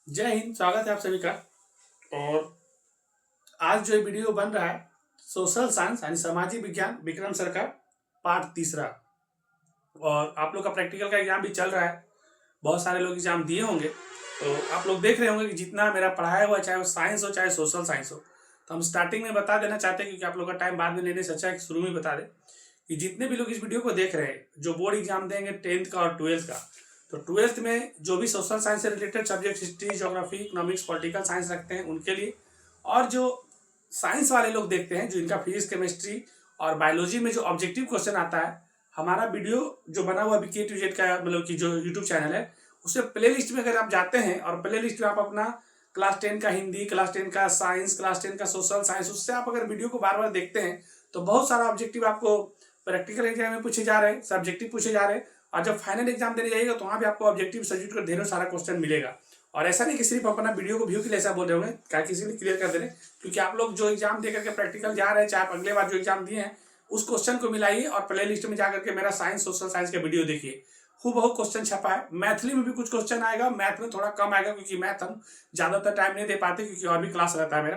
जय हिंद। स्वागत है आप सभी का। और आज जो वीडियो बन रहा है सोशल साइंस यानी सामाजिक विज्ञान विक्रम सर का पार्ट तीसरा। और आप लोग का प्रैक्टिकल का एग्जाम भी चल रहा है, बहुत सारे लोग एग्जाम दिए होंगे। तो आप लोग देख रहे होंगे कि जितना मेरा पढ़ाया हुआ, चाहे वो साइंस हो चाहे सोशल साइंस हो, तो हम स्टार्टिंग में बता देना चाहते हैं क्योंकि आप लोग का टाइम बाद में लेने से अच्छा है कि शुरू में बता दें कि जितने भी लोग इस वीडियो को देख रहे हैं जो बोर्ड एग्जाम देंगे 10th का और 12th का, तो 12th में जो भी सोशल साइंस से related subject history, geography, economics, political science रखते हैं उनके लिए, और जो साइंस वाले लोग देखते हैं जो इनका फिजिक्स, केमिस्ट्री और बायोलॉजी में जो ऑब्जेक्टिव क्वेश्चन आता है, हमारा वीडियो जो बना हुआ K to Z का मतलब कि जो यूट्यूब चैनल है उससे प्ले लिस्ट में अगर आप जाते हैं और प्ले लिस्ट में आप अपना क्लास 10 का हिंदी, क्लास 10 का साइंस, क्लास 10 का सोशल साइंस, उससे आप अगर वीडियो को बार बार देखते हैं तो बहुत सारा ऑब्जेक्टिव आपको प्रैक्टिकल एग्जाम में पूछे जा रहे हैं, सब्जेक्टिव पूछे जा रहे हैं। और जब फाइनल एग्जाम देने जाइएगा तो वहाँ भी आपको ऑब्जेक्टिव सब्जेक्ट का ढेरों सारा क्वेश्चन मिलेगा। और ऐसा नहीं कि सिर्फ अपना वीडियो को व्यू के लिए ऐसा बोल रहे होंगे, क्या किसी ने क्लियर कर दे रहे, क्योंकि आप लोग जो एग्जाम दे करके प्रैक्टिकल जा रहे हैं, चाहे आप अगले बार जो एग्जाम दिए हैं उस क्वेश्चन को मिलाइए और प्ले लिस्ट में जाकर के मेरा साइंस, सोशल साइंस का वीडियो देखिए। खूब बहुत क्वेश्चन छपा है। मैथली में भी कुछ क्वेश्चन आएगा, मैथ में थोड़ा कम आएगा क्योंकि मैथ हम ज्यादातर टाइम नहीं दे पाते क्योंकि और भी क्लास रहता है मेरा।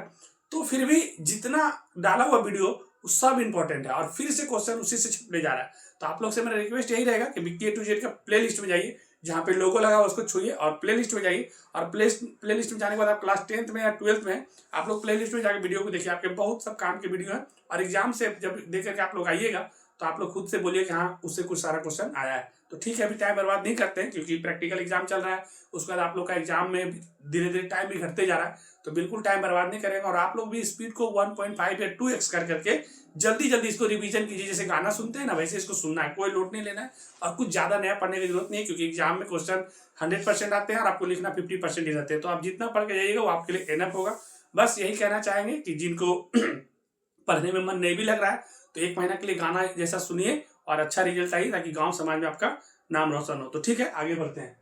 तो फिर भी जितना डाला हुआ वीडियो वो सब इंपॉर्टेंट है और फिर से क्वेश्चन उसी से छपने जा रहा है। तो आप लोग से मेरा रिक्वेस्ट यही रहेगा कि K to Z का प्ले लिस्ट में जाइए, जहाँ पे लोगो लगा उसको छूइए और प्ले लिस्ट में जाइए। और प्ले लिस्ट में जाने के बाद आप क्लास 10th में या 12th में आप लोग प्ले लिस्ट में जाकर वीडियो को देखिए। आपके बहुत सब काम के वीडियो है और एग्जाम से जब देख करके आप लोग आइएगा तो आप लोग खुद से बोलिए कि हाँ उससे कुछ सारा क्वेश्चन आया है। तो ठीक है, अभी टाइम बर्बाद नहीं करते हैं क्योंकि प्रैक्टिकल एग्जाम चल रहा है, उसके बाद आप लोग का एग्जाम में धीरे धीरे टाइम भी घटते जा रहा है। तो बिल्कुल टाइम बर्बाद नहीं करेंगे और आप लोग भी स्पीड को 1.5 या 2x कर करके जल्दी जल्दी इसको रिवीजन कीजिए। जैसे गाना सुनते हैं ना वैसे इसको सुनना है, कोई लोड नहीं लेना है और कुछ ज्यादा नया पढ़ने की जरूरत नहीं है क्योंकि एग्जाम में क्वेश्चन 100% आते हैं और आपको लिखना 50% ही रहते हैं। तो आप जितना पढ़ के जाइएगा वो आपके लिए एनफ होगा। बस यही कहना चाहेंगे कि जिनको पढ़ने में मन नहीं भी लग रहा है तो 1 महीना के लिए गाना जैसा सुनिए और अच्छा रिजल्ट आइए ताकि गांव समाज में आपका नाम रोशन हो। तो ठीक है, आगे बढ़ते हैं।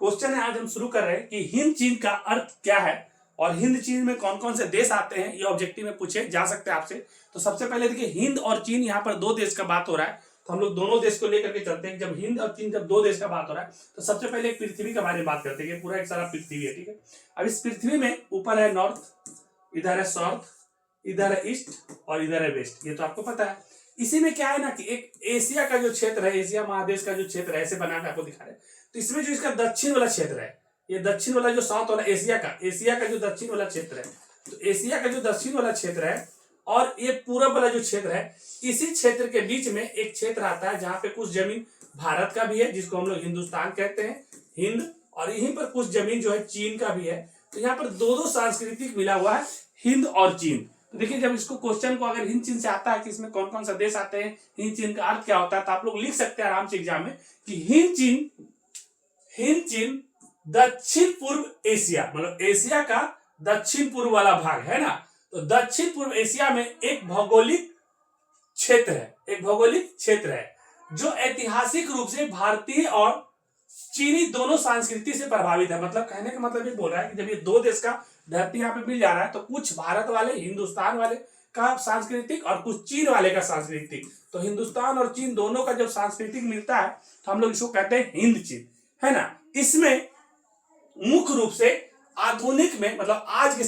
क्वेश्चन है आज हम शुरू कर रहे हैं कि हिंद चीन का अर्थ क्या है और हिंद चीन में कौन कौन से देश आते हैं, ये ऑब्जेक्टिव में पूछे जा सकते हैं आपसे। तो सबसे पहले देखिए, हिंद और चीन, यहाँ पर दो देश का बात हो रहा है तो हम लोग दोनों देश को लेकर के चलते हैं। जब हिंद और चीन, जब दो देश का बात हो रहा है तो सबसे पहले एक पृथ्वी के बारे में बात करते हैं। पूरा एक सारा पृथ्वी है, ठीक है। अब इस पृथ्वी में ऊपर है नॉर्थ, इधर है साउथ, इधर है ईस्ट और इधर है वेस्ट, ये तो आपको पता है। इसी में क्या है ना कि एक एशिया का जो क्षेत्र है, एशिया महादेश का जो क्षेत्र है, ऐसे बना के आपको दिखा रहे हैं। तो इसमें जो इसका दक्षिण वाला क्षेत्र है, ये दक्षिण वाला जो साउथ वाला एशिया का जो दक्षिण वाला क्षेत्र है, तो एशिया का जो दक्षिण वाला क्षेत्र है और ये पूरब वाला जो क्षेत्र है, इसी क्षेत्र के बीच में एक क्षेत्र आता है जहां पे कुछ जमीन भारत का भी है जिसको हम लोग हिंदुस्तान कहते हैं, हिंद, और यहीं पर कुछ जमीन जो है चीन का भी है। तो यहाँ पर दो दो सांस्कृतिक मिला हुआ है, हिंद और चीन। तो देखिए, जब इसको क्वेश्चन को अगर हिंद चीन से आता है कि इसमें कौन कौन सा देश आते हैं, हिंद चीन का अर्थ क्या होता है, तो आप लोग लिख सकते हैं आराम से एग्जाम में कि हिंद चीन दक्षिण पूर्व एशिया, मतलब एशिया का दक्षिण पूर्व वाला भाग है ना। तो दक्षिण पूर्व एशिया में एक भौगोलिक क्षेत्र है जो ऐतिहासिक रूप से भारतीय और चीनी दोनों संस्कृति से प्रभावित है। मतलब कहने का मतलब ये बोल रहा है कि जब ये दो देश का धरती यहाँ पे मिल जा रहा है तो कुछ भारत वाले, हिंदुस्तान वाले का सांस्कृतिक और कुछ चीन वाले का सांस्कृतिक, तो हिंदुस्तान और चीन दोनों का जब सांस्कृतिक मिलता है तो हम लोग इसको कहते हैं हिंद चीन, है ना। इसमें मुख्य रूप से आधुनिक में, मतलब आज के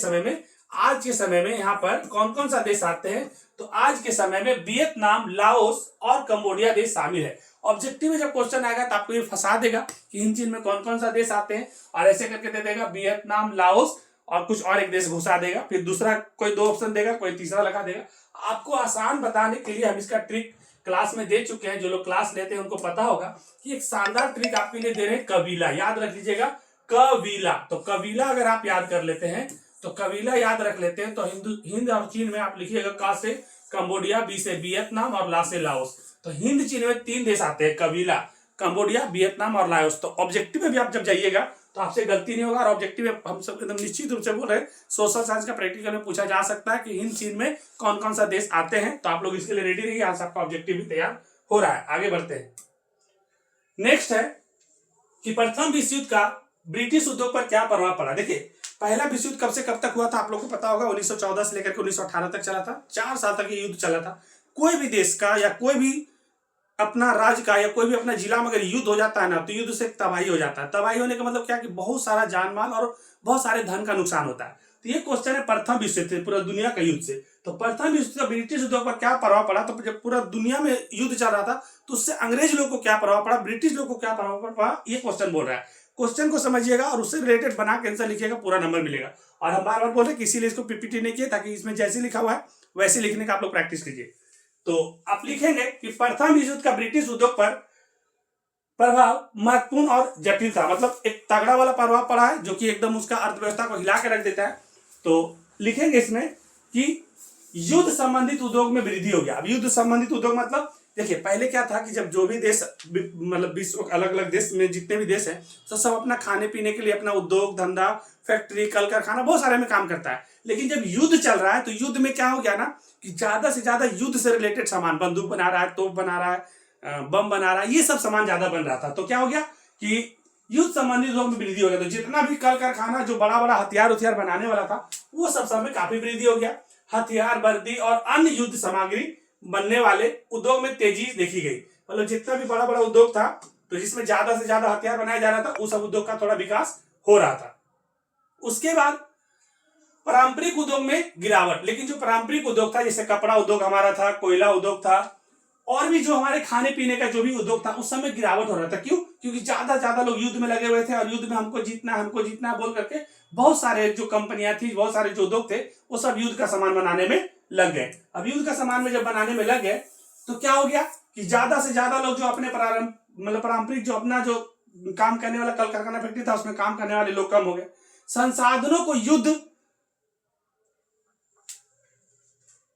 समय में यहाँ पर कौन कौन सा देश आते हैं, तो आज के समय में वियतनाम, लाओस और कंबोडिया देश शामिल है। ऑब्जेक्टिव में जब क्वेश्चन आएगा तो आपको ये फंसा देगा कि इन चीन में कौन कौन सा देश आते हैं और ऐसे करके दे देगा वियतनाम, लाओस और कुछ और एक देश घुसा देगा, फिर दूसरा कोई दो ऑप्शन देगा, कोई तीसरा लगा देगा। आपको आसान बताने के लिए हम इसका ट्रिक क्लास में दे चुके हैं। जो लोग क्लास लेते हैं उनको पता होगा कि एक शानदार ट्रिक आपके लिए दे रहे हैं, कबीला। याद रख लीजिएगा, कबीला। तो कबीला अगर आप याद कर लेते हैं, तो कबीला याद रख लेते हैं तो हिंद और चीन में आप लिखिएगा का से कंबोडिया, बी से वियतनाम और ला से लाओस। तो हिंद चीन में 3 देश आते हैं, कबीला, कंबोडिया, वियतनाम और लाओस। तो ऑब्जेक्टिव में भी आप जब जाइएगा तो आपसे गलती नहीं होगा और ऑब्जेक्टिव में हम सब एकदम निश्चित रूप से बोल रहे हैं, सोशल साइंस का प्रैक्टिकल में पूछा जा सकता है कि हिंद चीन में कौन कौन सा देश आते हैं। तो आप लोग इसके लिए रेडी रहिए, आज आपका ऑब्जेक्टिव भी तैयार हो रहा है। आगे बढ़ते हैं। नेक्स्ट है कि प्रथम विश्व युद्ध का ब्रिटिश उद्योग पर क्या प्रभाव पड़ा। देखिए, पहला विश्व युद्ध कब से कब तक हुआ था आप लोगों को पता होगा, 1914 से लेकर के 1918 तक चला था। 4 साल तक ये युद्ध चला था। कोई भी देश का या कोई भी अपना राज्य का या कोई भी अपना जिला में अगर युद्ध हो जाता है ना, तो युद्ध से तबाही हो जाता है। तबाही होने का मतलब क्या कि बहुत सारा जान माल और बहुत सारे धन का नुकसान होता है। तो ये क्वेश्चन है प्रथम विश्व युद्ध से, पूरा दुनिया का युद्ध से। तो प्रथम विश्व का ब्रिटिश उद्योग पर क्या प्रभाव पड़ा? तो जब पूरा दुनिया में युद्ध चल रहा था तो उससे अंग्रेज लोग को क्या प्रभाव पड़ा, ब्रिटिश लोग को क्या प्रभाव पड़ा, ये क्वेश्चन बोल रहा है। क्वेश्चन को समझिएगा और उससे रिलेटेड बना के आंसर लिखिएगा, पूरा नंबर मिलेगा। और हम बार बार बोल रहे हैं कि इसीलिए इसको पीपीटी नहीं किए, ताकि इसमें जैसे लिखा हुआ है वैसे लिखने का आप लोग प्रैक्टिस कीजिए। तो आप लिखेंगे कि प्रथम विश्व युद्ध का ब्रिटिश उद्योग पर प्रभाव महत्वपूर्ण और जटिल था, मतलब एक तगड़ा वाला प्रभाव पड़ा है जो कि एकदम उसका अर्थव्यवस्था को हिला के रख देता है। तो लिखेंगे इसमें कि युद्ध संबंधित उद्योग में वृद्धि हो गया। अब युद्ध संबंधित उद्योग मतलब देखिए, पहले क्या था कि जब जो भी देश, मतलब विश्व अलग अलग देश में जितने भी देश हैं, तो सब अपना खाने पीने के लिए अपना उद्योग धंधा, फैक्ट्री, कल कारखाना, बहुत सारे में काम करता है। लेकिन जब युद्ध चल रहा है तो युद्ध में क्या हो गया ना कि ज्यादा से ज्यादा युद्ध से रिलेटेड सामान, बंदूक बना रहा है, तोप बना रहा है, बम बना रहा है, ये सब सामान ज्यादा बन रहा था। तो क्या हो गया कि युद्ध संबंधित उद्योग में वृद्धि हो गया। तो जितना भी कल कारखाना जो बड़ा बड़ा हथियार उथियार बनाने वाला था, वो सब में काफी वृद्धि हो गया। हथियार, वर्दी और अन्य युद्ध सामग्री बनने वाले उद्योग में तेजी देखी गई। मतलब जितना भी बड़ा बड़ा उद्योग था, तो जिसमें ज्यादा से ज्यादा हथियार बनाया जा रहा था, उस सब उद्योग का थोड़ा विकास हो रहा था। उसके बाद पारंपरिक उद्योग में गिरावट। लेकिन जो पारंपरिक उद्योग था, जैसे कपड़ा उद्योग हमारा था, कोयला उद्योग था, और भी जो हमारे खाने पीने का जो भी उद्योग था, उस समय गिरावट हो रहा था। क्यों? क्योंकि ज्यादा लोग युद्ध में लगे हुए थे, और युद्ध में हमको जीतना बोल करके बहुत सारे जो कंपनियां थी, बहुत सारे जो उद्योग थे, वो सब युद्ध का सामान बनाने में लग गए। अब युद्ध का सामान में जब बनाने में लग गए, तो क्या हो गया कि ज्यादा से ज्यादा लोग जो अपने पारंपरिक जो अपना जो काम करने वाला कल कारखाना फैक्ट्री था, उसमें काम करने वाले लोग कम हो गए। संसाधनों को युद्ध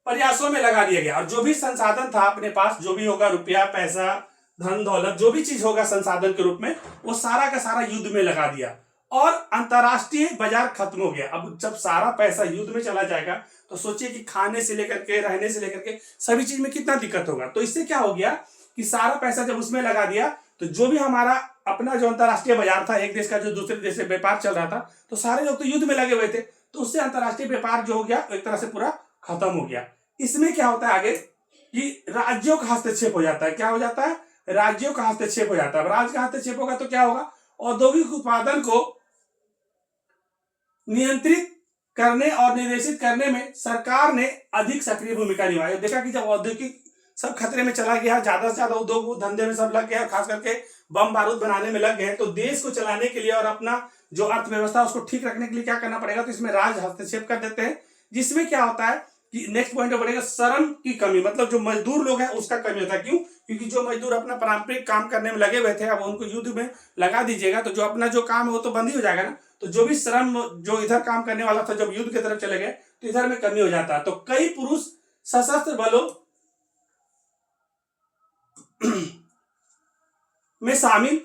प्रयासों में लगा दिया गया, और जो भी संसाधन था अपने पास, जो भी होगा, रुपया पैसा धन दौलत, जो भी चीज होगा संसाधन के रूप में, वो सारा का सारा युद्ध में लगा दिया, और अंतरराष्ट्रीय बाजार खत्म हो गया। अब जब सारा पैसा युद्ध में चला जाएगा, तो सोचिए कि खाने से लेकर के, रहने से लेकर के सभी चीज में कितना दिक्कत होगा। तो इससे क्या हो गया कि सारा पैसा जब उसमें लगा दिया, तो जो भी हमारा अपना जो अंतरराष्ट्रीय बाजार था, एक देश का जो दूसरे देश से व्यापार चल रहा था, तो सारे लोग तो युद्ध में लगे हुए थे, तो उससे अंतरराष्ट्रीय व्यापार जो हो गया, एक तरह से पूरा खत्म हो गया। इसमें क्या होता है आगे कि राज्यों का हस्तक्षेप हो जाता है। क्या हो जाता है? राज्यों का हस्तक्षेप हो जाता है। राज्य का हस्तक्षेप होगा तो क्या होगा? औद्योगिक उत्पादन को नियंत्रित करने और निर्देशित करने में सरकार ने अधिक सक्रिय भूमिका निभाई। देखा कि जब औद्योगिक सब खतरे में चला गया, ज्यादा से ज्यादा उद्योग धंधे में सब लग गया, खास करके बम बारूद बनाने में लग गए, तो देश को चलाने के लिए और अपना जो अर्थव्यवस्था उसको ठीक रखने के लिए क्या करना पड़ेगा? तो इसमें राज्य हस्तक्षेप कर देते हैं, जिसमें क्या होता है कि नेक्स्ट पॉइंट बढ़ेगा श्रम की कमी, मतलब जो मजदूर लोग हैं उसका कमी होता है। क्यों? क्योंकि जो मजदूर अपना पारंपरिक काम करने में लगे हुए थे, अब उनको युद्ध में लगा दीजिएगा, तो जो अपना जो काम है वो तो बंद ही हो जाएगा ना। तो जो भी श्रम जो इधर काम करने वाला था, जब युद्ध की तरफ चले गए, तो इधर में कमी हो जाता है। तो कई पुरुष सशस्त्र बलों में शामिल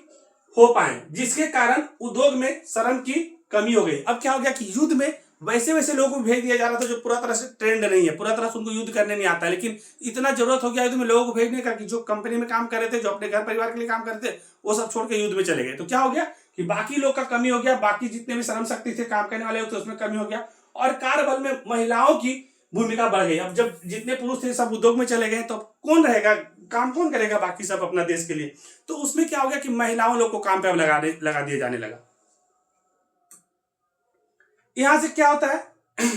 हो पाए, जिसके कारण उद्योग में श्रम की कमी हो गई। अब क्या हो गया कि युद्ध में वैसे वैसे लोगों को भेज दिया जा रहा था जो पूरा तरह से ट्रेंड नहीं है, पूरा तरह से उनको युद्ध करने नहीं आता है, लेकिन इतना जरूरत हो गया युद्ध में लोगों को भेजने का कि जो कंपनी में काम कर रहे थे, जो अपने घर परिवार के लिए काम करते थे, वो सब छोड़ के युद्ध में चले गए। तो क्या हो गया कि बाकी लोग का कमी हो गया, बाकी जितने भी श्रम शक्ति थे काम करने वाले, तो उसमें कमी हो गया, और कार्यबल में महिलाओं की भूमिका बढ़ गई। अब जब जितने पुरुष थे सब उद्योग में चले गए, तो कौन रहेगा, काम कौन करेगा बाकी सब अपना देश के लिए? तो उसमें क्या हो गया कि महिलाओं लोग को काम पे लगा दिया जाने लगा। यहां से क्या होता है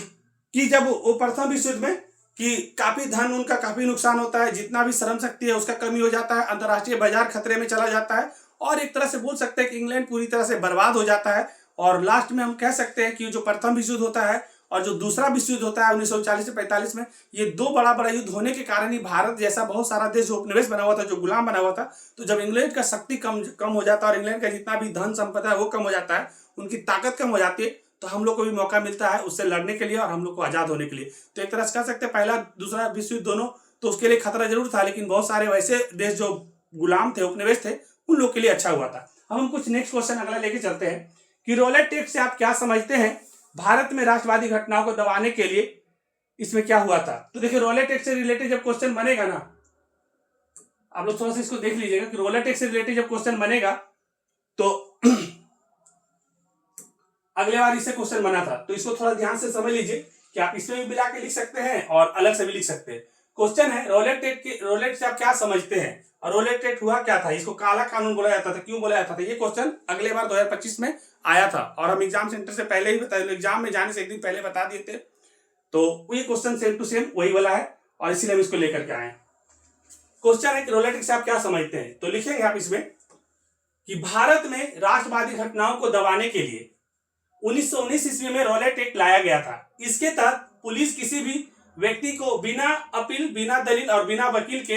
कि जब वो प्रथम विश्व युद्ध में कि काफी धन उनका काफी नुकसान होता है, जितना भी श्रम शक्ति है उसका कमी हो जाता है, अंतरराष्ट्रीय बाजार खतरे में चला जाता है, और एक तरह से बोल सकते हैं कि इंग्लैंड पूरी तरह से बर्बाद हो जाता है। और लास्ट में हम कह सकते हैं कि जो प्रथम विश्व युद्ध होता है और जो दूसरा विश्व युद्ध होता है 1940 से 45 में, ये दो बड़ा बड़ा युद्ध होने के कारण ही भारत जैसा बहुत सारा देश जो उपनिवेश बना हुआ था, जो गुलाम बना हुआ था, तो जब इंग्लैंड का शक्ति कम हो जाता है और इंग्लैंड का जितना भी धन संपदा है वो कम हो जाता है, उनकी ताकत कम हो जाती है, तो हम लोग को भी मौका मिलता है उससे लड़ने के लिए और हम लोग को आजाद होने के लिए। तो एक तरह से कह सकते हैं पहला दूसरा विश्व युद्ध दोनों, तो उसके लिए खतरा जरूर था, लेकिन बहुत सारे वैसे देश जो गुलाम थे, उपनिवेश थे, उन लोग के लिए अच्छा हुआ था। हम कुछ नेक्स्ट क्वेश्चन अगला लेके चलते हैं कि रॉलेट टैक्स से आप क्या समझते हैं? भारत में राष्ट्रवादी घटनाओं को दबाने के लिए इसमें क्या हुआ था? तो देखिए, रॉलेट टैक्स से रिलेटेड जब क्वेश्चन बनेगा ना, आप लोग थोड़ा सा इसको देख लीजिएगा कि रॉलेट टैक्स से रिलेटेड जब क्वेश्चन बनेगा, तो अगले बार इससे क्वेश्चन बना था, तो इसको थोड़ा ध्यान से समझ लीजिए कि आप इसमें भी मिला के लिख सकते हैं और अलग से भी लिख सकते हैं। क्वेश्चन है रोलेट से आप क्या समझते हैं और रोलेट हुआ क्या था, इसको काला कानून बोला जाता था, क्यों बोला जाता था। ये क्वेश्चन अगले बार 2025 में आया था और हम एग्जाम सेंटर से पहले ही एग्जाम में जाने से एक दिन पहले बता दिए थे। तो ये क्वेश्चन सेम टू सेम वही वाला है और इसीलिए हम इसको लेकर के आए। क्वेश्चन है कि रोलेट से आप क्या समझते हैं, तो लिखेंगे आप इसमें कि भारत में राष्ट्रवादी घटनाओं को दबाने के लिए 1919 ईस्वी में रोलेट एक्ट लाया गया था। इसके तहत पुलिस किसी भी व्यक्ति को बिना अपील, बिना दलील और बिना वकील के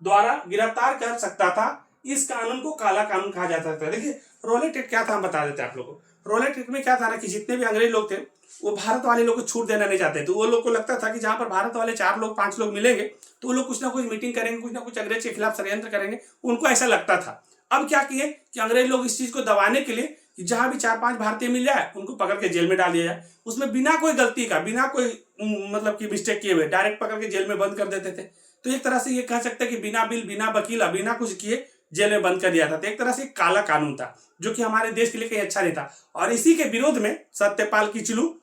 द्वारा गिरफ्तार कर सकता था। इस कानून को काला कानून कहा जाता था। देखिए रोलेट एक्ट क्या था, हम बता देते हैं आप लोगों को। रोलेट एक्ट में क्या था ना कि जितने भी अंग्रेज लोग थे वो भारत वाले लोग को छूट देना नहीं चाहते, तो वो लोग को लगता था कि जहां पर भारत वाले 4 लोग 5 लोग मिलेंगे तो वो लोग कुछ ना कुछ मीटिंग करेंगे, कुछ ना कुछ अंग्रेज के खिलाफ षड्यंत्र करेंगे, उनको ऐसा लगता था। अब क्या किए कि अंग्रेज लोग इस चीज को दबाने के लिए कि जहां भी 4-5 भारतीय मिल जाए उनको पकड़ के जेल में डाल दिया जाए, उसमें बिना कोई गलती का, बिना कोई मतलब कि मिस्टेक किए हुए डायरेक्ट पकड़ के जेल में बंद कर देते थे। तो एक तरह से ये कह सकते हैं कि बिना बिल, बिना वकीला, बिना कुछ किए जेल में बंद कर दिया था। तो एक तरह से काला कानून था जो कि हमारे देश के लिए कहीं अच्छा नहीं था। और इसी के विरोध में सत्यपाल किचलू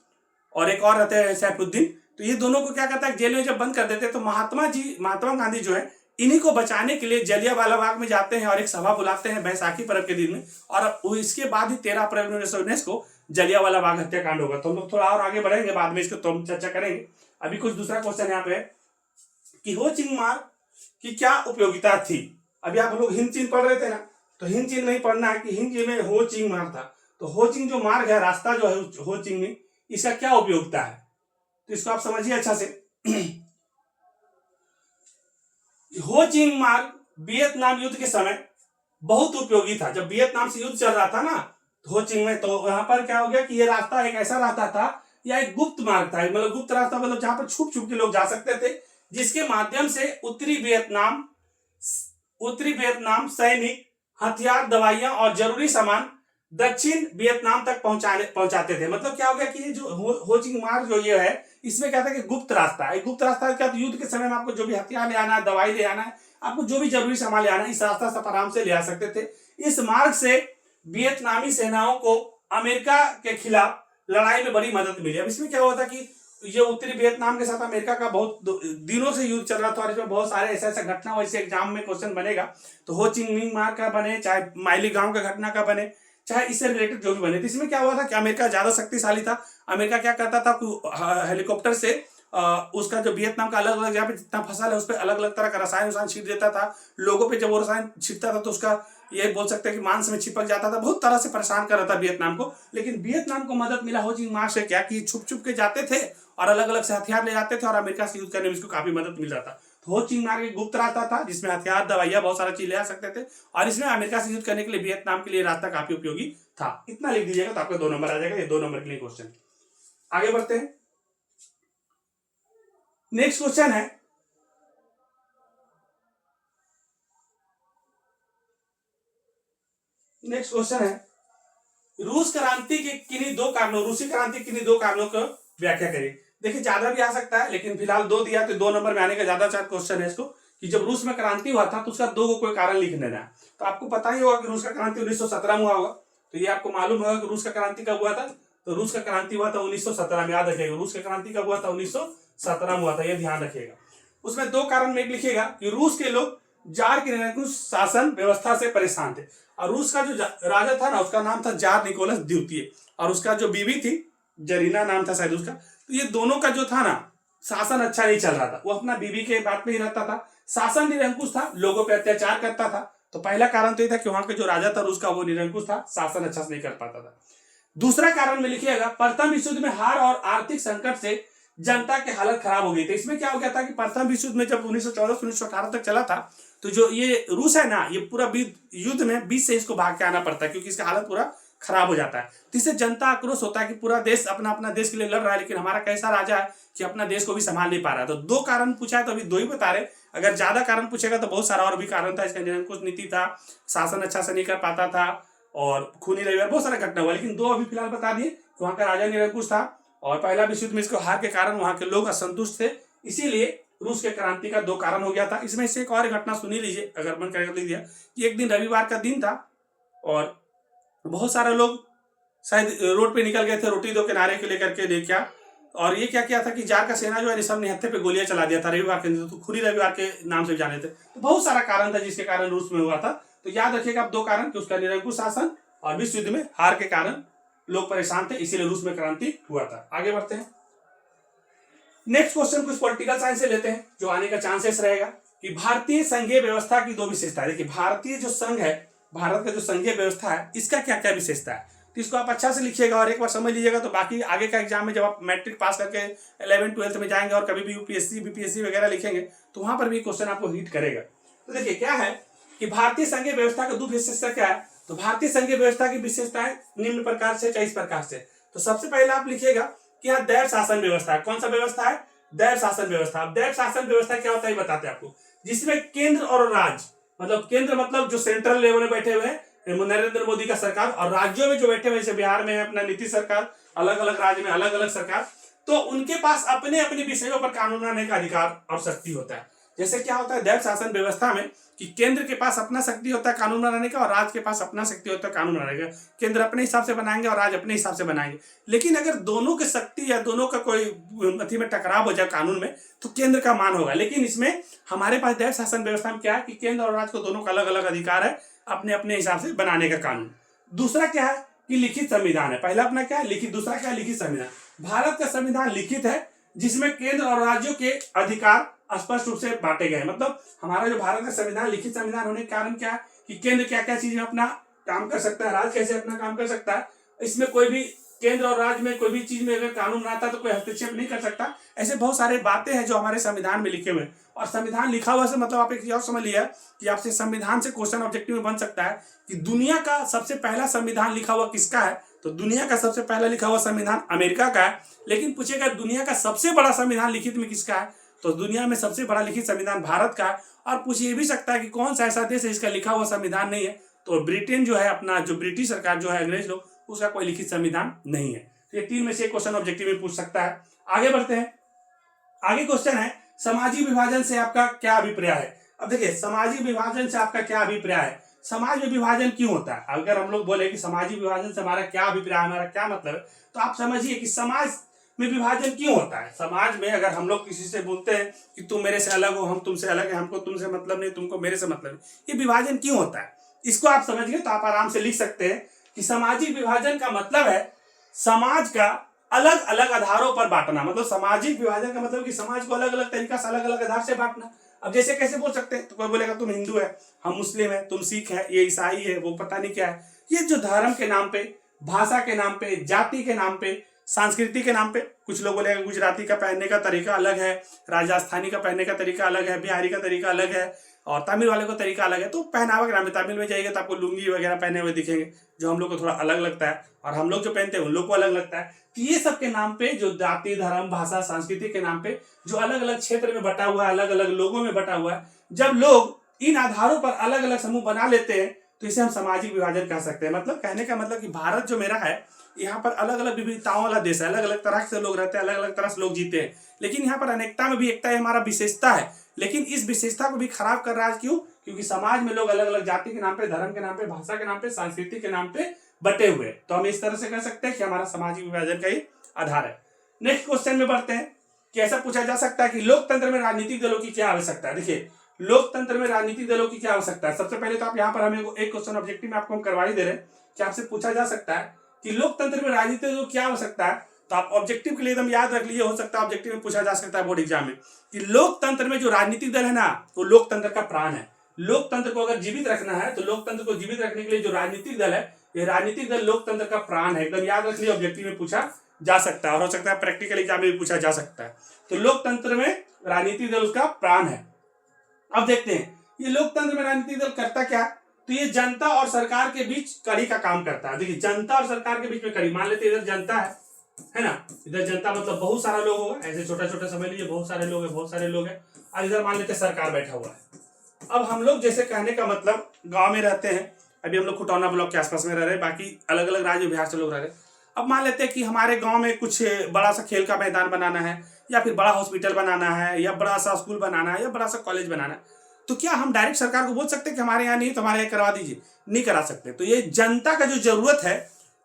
और एक और रहते हैं सैफुद्दीन, तो ये दोनों को क्या करता है, जेल में जब बंद कर देते तो महात्मा गांधी जो है इन्हीं को बचाने के लिए जलियांवाला बाग में जाते हैं और एक सभा बुलाते हैं बैसाखी पर्व के दिन में, और इसके बाद ही 13 अप्रैल 1919 को जलियांवाला बाग हत्याकांड होगा। तो हम लोग थोड़ा और आगे बढ़ेंगे, बाद में इसको तो हम चर्चा करेंगे। अभी कुछ दूसरा क्वेश्चन यहाँ पे कि हो चिंग मार्ग की क्या उपयोगिता थी। अभी आप लोग हिंद चीन पढ़ रहे थे ना, तो हिंद चीन नहीं पढ़ना है कि हिंद चीन में हो चिंग मार्ग था। तो हो चिंग जो मार्ग है, रास्ता जो है हो चिंग में, इसका क्या उपयोगिता है, तो इसको आप समझिए अच्छा से। हो चिंग मार्ग वियतनाम युद्ध के समय बहुत उपयोगी था। जब वियतनाम से युद्ध चल रहा था ना हो चिंग में, तो यहाँ पर क्या हो गया कि ये रास्ता एक ऐसा रास्ता था या एक गुप्त मार्ग था, मतलब गुप्त रास्ता, मतलब जहां पर छुप छुप के लोग जा सकते थे, जिसके माध्यम से उत्तरी वियतनाम सैनिक हथियार, दवाइयां और जरूरी सामान दक्षिण वियतनाम तक पहुंचाते थे। मतलब क्या हो गया कि ये जो हो चिंग मार्ग जो ये है, इसमें क्या था कि गुप्त रास्ता है। गुप्त रास्ता क्या, तो युद्ध के समय में आपको जो भी हथियार ले आना है, दवाई ले आना है, आपको जो भी जरूरी सामान ले आना है, इस रास्ता से आराम से ले आ सकते थे। इस मार्ग से वियतनामी सेनाओं को अमेरिका के खिलाफ लड़ाई में बड़ी मदद मिली। अब इसमें क्या हुआ था कि ये उत्तरी वियतनाम के साथ अमेरिका का बहुत दिनों से युद्ध चल रहा था और इसमें बहुत सारे ऐसे घटना, वैसे एग्जाम में क्वेश्चन बनेगा, तो हो चिंग मिंग मार्ग का बने, चाहे माइली गांव का घटना का बने, चाहे इससे रिलेटेड जो भी बने। तो इसमें क्या हुआ था कि अमेरिका ज्यादा शक्तिशाली था। अमेरिका क्या करता था, हेलीकॉप्टर से उसका जो वियतनाम का अलग अलग जहाँ पे जितना फसल है उस पर अलग अलग तरह का रसायन छीट देता था। लोगों पे जब वो रसायन छीटता था तो उसका ये बोल सकते हैं कि मांस में चिपक जाता था, बहुत तरह से परेशान कर रहा था वियतनाम को। लेकिन वियतनाम को मदद मिला हो चिंग मार्ग से, क्या कि छुप छुप के जाते थे और अलग अलग से हथियार ले जाते थे और अमेरिका से युद्ध करने में इसको काफी मदद मिल रहा था। तो हो चिंग मार्ग एक गुप्त रास्ता था जिसमें हथियार, दवाइयां, बहुत सारा चीज ले आ सकते थे और इसमें अमेरिका से युद्ध करने के लिए वियतनाम के लिए रास्ता काफी उपयोगी था। इतना लिख दीजिएगा तो आपका 2 नंबर आ जाएगा। ये 2 नंबर के लिए क्वेश्चन। आगे बढ़ते हैं। नेक्स्ट क्वेश्चन है रूस क्रांति के किन्हीं 2 कारणों, रूसी क्रांति के किन्हीं 2 कारणों को व्याख्या करिए। देखिए ज्यादा भी आ सकता है लेकिन फिलहाल 2 दिया तो 2 नंबर में आने का ज्यादा चांस क्वेश्चन है इसको, कि जब रूस में क्रांति हुआ था तो उसका 2 को कोई कारण लिख देना है। तो आपको पता ही होगा कि रूस का क्रांति 1917 में हुआ होगा, तो ये आपको मालूम होगा कि रूस का क्रांति कब हुआ था। तो रूस का क्रांति हुआ था 1917 में, याद रखिएगा रूस का क्रांति कब हुआ था, 1917 में हुआ था, ये ध्यान रखिएगा। उसमें 2 कारण में लिखिएगा कि रूस के लोग जार के निरंकुश शासन व्यवस्था से परेशान थे। और रूस का जो राजा था ना उसका नाम था जार निकोलस द्वितीय, और उसका जो बीवी थी जरीना नाम था शायद उसका। तो ये दोनों का जो था ना शासन अच्छा नहीं चल रहा था, वो अपना बीवी के बात में ही रहता था, शासन निरंकुश था, लोगों पे अत्याचार करता था। तो पहला कारण तो ये था कि वहां का जो राजा था रूस का वो निरंकुश था, शासन अच्छा से नहीं कर पाता था। दूसरा कारण में लिखिएगा प्रथम विश्व युद्ध में हार और आर्थिक संकट से जनता की हालत खराब हो गई थी। इसमें क्या हो गया था कि प्रथम विश्व युद्ध में जब 1914 से 1918 तक चला था, तो जो ये रूस है ना, ये पूरा युद्ध में बीच से इसको भाग के आना पड़ता है क्योंकि इसका हालत पूरा खराब हो जाता है। तो इससे जनता आक्रोश होता है कि पूरा देश अपना अपना देश के लिए लड़ रहा है, लेकिन हमारा कैसा राजा है कि अपना देश को भी संभाल नहीं पा रहा है। तो 2 कारण पूछा है तो अभी 2 ही बता रहे, अगर ज्यादा कारण पूछेगा तो बहुत सारा और भी कारण था। इसका निरंकुश नीति था, शासन अच्छा से नहीं कर पाता था और खूनी रविवार, बहुत सारा घटना हुआ, लेकिन 2 अभी फिलहाल बता दिए। वहां का राजा निरंकुश था और पहला विश्व युद्ध में इसको हार के कारण वहां के लोग असंतुष्ट थे, इसीलिए रूस के क्रांति का 2 कारण हो गया था। इसमें से एक और घटना सुनी लीजिए, अगर मन करेगा तो लिख दिया कि एक दिन रविवार का दिन था और बहुत सारे लोग शायद रोड पे निकल गए थे रोटी दो किनारे के लेकर के, क्या और ये क्या किया था कि जार का सेना जो है सब निहत्थे पे गोलियां चला दिया था रविवार के दिन, तो खुली रविवार के नाम से जाने थे। तो बहुत सारा कारण था जिसके कारण रूस में हुआ था। तो याद रखिएगा आप दो कारण कि उसका निरंकुश शासन और विश्व युद्ध में हार के कारण लोग परेशान थे, इसीलिए रूस में क्रांति हुआ था। आगे बढ़ते हैं। नेक्स्ट क्वेश्चन कुछ पॉलिटिकल साइंस से लेते हैं जो आने का चांसेस रहेगा कि भारतीय संघीय व्यवस्था की दो विशेषता। देखिए भारतीय जो संघ है, भारत का जो संघीय व्यवस्था है, इसका क्या क्या विशेषता है, तो इसको आप अच्छा से लिखिएगा और एक बार समझ लीजिएगा। तो बाकी आगे का एग्जाम में जब आप मैट्रिक पास करके 11th 12th में जाएंगे और कभी भी यूपीएससी बीपीएससी वगैरह लिखेंगे तो वहां पर भी क्वेश्चन आपको हिट करेगा। तो देखिए क्या है कि भारतीय संघीय व्यवस्था का दो विशेषता क्या है। तो भारतीय संघीय व्यवस्था की विशेषताएं निम्न प्रकार से, इस प्रकार से। तो सबसे पहले आप लिखिएगा कि यहाँ दैव शासन व्यवस्था है। कौन सा व्यवस्था है? दैव शासन व्यवस्था। अब दैव शासन व्यवस्था क्या होता है बताते हैं आपको, जिसमें केंद्र और राज्य, मतलब केंद्र मतलब जो सेंट्रल लेवल में बैठे हुए हैं नरेंद्र मोदी का सरकार, और राज्यों में जो बैठे हुए जैसे बिहार में है अपना नीतीश सरकार, अलग अलग राज्य में अलग अलग सरकार, तो उनके पास अपने अपने विषयों पर कानून बनाने का अधिकार और शक्ति होता है। जैसे क्या होता है दैव शासन व्यवस्था में कि केंद्र के पास अपना शक्ति होता है कानून बनाने का और राज्य के पास अपना शक्ति होता है कानून बनाने का। केंद्र अपने हिसाब से बनाएंगे और राज्य अपने हिसाब से बनाएंगे। लेकिन अगर दोनों की शक्ति या दोनों का कोई अथी में टकराव हो जाए कानून में तो केंद्र का मान होगा। लेकिन इसमें हमारे पास दैव शासन व्यवस्था में क्या है कि केंद्र और राज्य को दोनों का अलग अलग अधिकार है अपने अपने हिसाब से बनाने का कानून। दूसरा क्या है कि लिखित संविधान है। पहला अपना क्या है लिखित, दूसरा क्या है लिखित संविधान। भारत का संविधान लिखित है जिसमें केंद्र और राज्यों के अधिकार स्पष्ट रूप से बांटे गए। मतलब हमारा जो भारत का संविधान लिखित संविधान होने के कारण क्या है कि केंद्र क्या क्या चीज में अपना काम कर सकता है, राज्य कैसे अपना काम कर सकता है। इसमें कोई भी केंद्र और राज्य में कोई भी चीज में अगर कानून बनाता है तो कोई हस्तक्षेप नहीं कर सकता। ऐसे बहुत सारे बातें हैं जो हमारे संविधान में लिखे हुए। और संविधान लिखा हुआ से मतलब आप एक और समझ लिया कि आपसे संविधान से क्वेश्चन ऑब्जेक्टिव में बन सकता है कि दुनिया का सबसे पहला संविधान लिखा हुआ किसका है। तो दुनिया का सबसे पहला लिखा हुआ संविधान अमेरिका का है। लेकिन पूछेगा दुनिया का सबसे बड़ा संविधान लिखित में किसका है, तो दुनिया में सबसे बड़ा लिखित संविधान भारत का है। और पूछ ये भी सकता है कि कौन सा ऐसा देश है जिसका लिखा हुआ संविधान नहीं है, तो ब्रिटेन जो है अपना जो ब्रिटिश सरकार जो है अंग्रेज लोग, उसका कोई लिखित संविधान नहीं है। तो ये तीन में से क्वेश्चन ऑब्जेक्टिव में पूछ सकता है। आगे बढ़ते हैं। आगे क्वेश्चन है सामाजिक विभाजन से आपका क्या अभिप्राय है। अब देखिए सामाजिक विभाजन से आपका क्या अभिप्राय है, समाज में विभाजन क्यों होता है। अगर हम लोग बोले कि सामाजिक विभाजन से हमारा क्या अभिप्राय, हमारा क्या मतलब है, तो आप समझिए कि समाज में विभाजन क्यों होता है। समाज में अगर हम लोग किसी से बोलते हैं कि तुम मेरे से अलग हो, हम तुमसे अलग है, हमको तुमसे मतलब नहीं, तुमको मेरे से मतलब नहीं, ये विभाजन क्यों होता है, इसको आप समझ गए तो आप आराम से लिख सकते हैं कि सामाजिक विभाजन का मतलब है समाज का अलग अलग आधारों पर बांटना। मतलब सामाजिक विभाजन का मतलब कि समाज को अलग अलग तरीका से अलग अलग आधार से बांटना। अब जैसे कैसे बोल सकते हैं, तो कोई बोलेगा तुम हिंदू है, हम मुस्लिम है, तुम सिख है, ये ईसाई है, वो पता नहीं क्या है। ये जो धर्म के नाम पे, भाषा के नाम पे, जाति के नाम पे, संस्कृति के नाम पे, कुछ लोग बोलेगा गुजराती का पहनने का तरीका अलग है, राजस्थानी का पहनने का तरीका अलग है, बिहारी का तरीका अलग है और तमिल वाले को तरीका अलग है। तो पहनावा के नाम पे तमिल में जाइएगा तो आपको लुंगी वगैरह पहने हुए दिखेंगे जो हम लोग को थोड़ा अलग लगता है, और हम लोग जो पहनते हैं उन लोग को अलग लगता है। तो ये सब के नाम पे जो जाति धर्म भाषा संस्कृति के नाम पे जो अलग अलग क्षेत्र में बटा हुआ है, अलग अलग लोगों में बटा हुआ है, जब लोग इन आधारों पर अलग अलग समूह बना लेते हैं तो इसे हम सामाजिक विभाजन कह सकते हैं। मतलब कहने का मतलब कि भारत जो मेरा है यहाँ पर अलग अलग विविधताओं वाला देश है, अलग अलग तरह से लोग रहते हैं, अलग अलग तरह से लोग जीते हैं, लेकिन यहाँ पर अनेकता में भी एकता हमारा विशेषता है। लेकिन इस विशेषता को भी खराब कर रहा है क्यों, क्योंकि समाज में लोग अलग अलग जाति के नाम पे, धर्म के नाम पे, भाषा के नाम पे, संस्कृति के नाम पे बटे हुए। तो हम इस तरह से कह सकते हैं कि हमारा सामाजिक विभाजन का ही आधार है। नेक्स्ट क्वेश्चन में बढ़ते हैं कि ऐसा पूछा जा सकता है कि लोकतंत्र में राजनीतिक दलों की क्या आवश्यकता है। देखिए लोकतंत्र में राजनीतिक दलों की क्या आवश्यकता है। सबसे पहले तो आप यहाँ पर हमें एक क्वेश्चन ऑब्जेक्टिव में आपको हम करवा ही दे रहे हैं कि आपसे पूछा जा सकता है कि लोकतंत्र में राजनीतिक दलों की क्या आवश्यकता है। तो आप ऑब्जेक्टिव के लिए एकदम याद रख लीजिए, हो सकता है ऑब्जेक्टिव में पूछा जा सकता है बोर्ड एग्जाम में कि लोकतंत्र में जो राजनीतिक दल है ना, वो लोकतंत्र का प्राण है। लोकतंत्र को अगर जीवित रखना है तो लोकतंत्र को जीवित रखने के लिए जो राजनीतिक दल है, ये राजनीतिक दल लोकतंत्र का प्राण है। एकदम याद रख लीजिए, ऑब्जेक्टिव में पूछा जा सकता है और हो सकता है प्रैक्टिकल एग्जाम में भी पूछा जा सकता है। तो लोकतंत्र में राजनीतिक दल उसका प्राण है। अब देखते हैं ये लोकतंत्र में राजनीतिक दल करता क्या। तो ये जनता और सरकार के बीच कड़ी का काम करता है। देखिए जनता और सरकार के बीच में कड़ी, मान लेते इधर जनता है ना, इधर जनता मतलब बहुत सारा लोग होगा, ऐसे छोटा छोटा समझ लीजिए, बहुत सारे लोग हैं, बहुत सारे लोग हैं, और इधर मान लेते सरकार बैठा हुआ है। अब हम लोग जैसे कहने का मतलब गांव में रहते हैं, अभी हम लोग खुटौना ब्लॉक के आसपास में रह रहे हैं, बाकी अलग अलग राज्य बिहार से लोग रह रहे हैं। अब मान लेते हैं कि हमारे गांव में कुछ बड़ा सा खेल का मैदान बनाना है, या फिर बड़ा हॉस्पिटल बनाना है, या बड़ा सा स्कूल बनाना है, या बड़ा सा कॉलेज बनाना है। तो क्या हम डायरेक्ट सरकार को बोल सकते हैं कि हमारे यहाँ नहीं तो हमारे यहाँ करवा दीजिए? नहीं करा सकते। तो ये जनता का जो जरूरत है,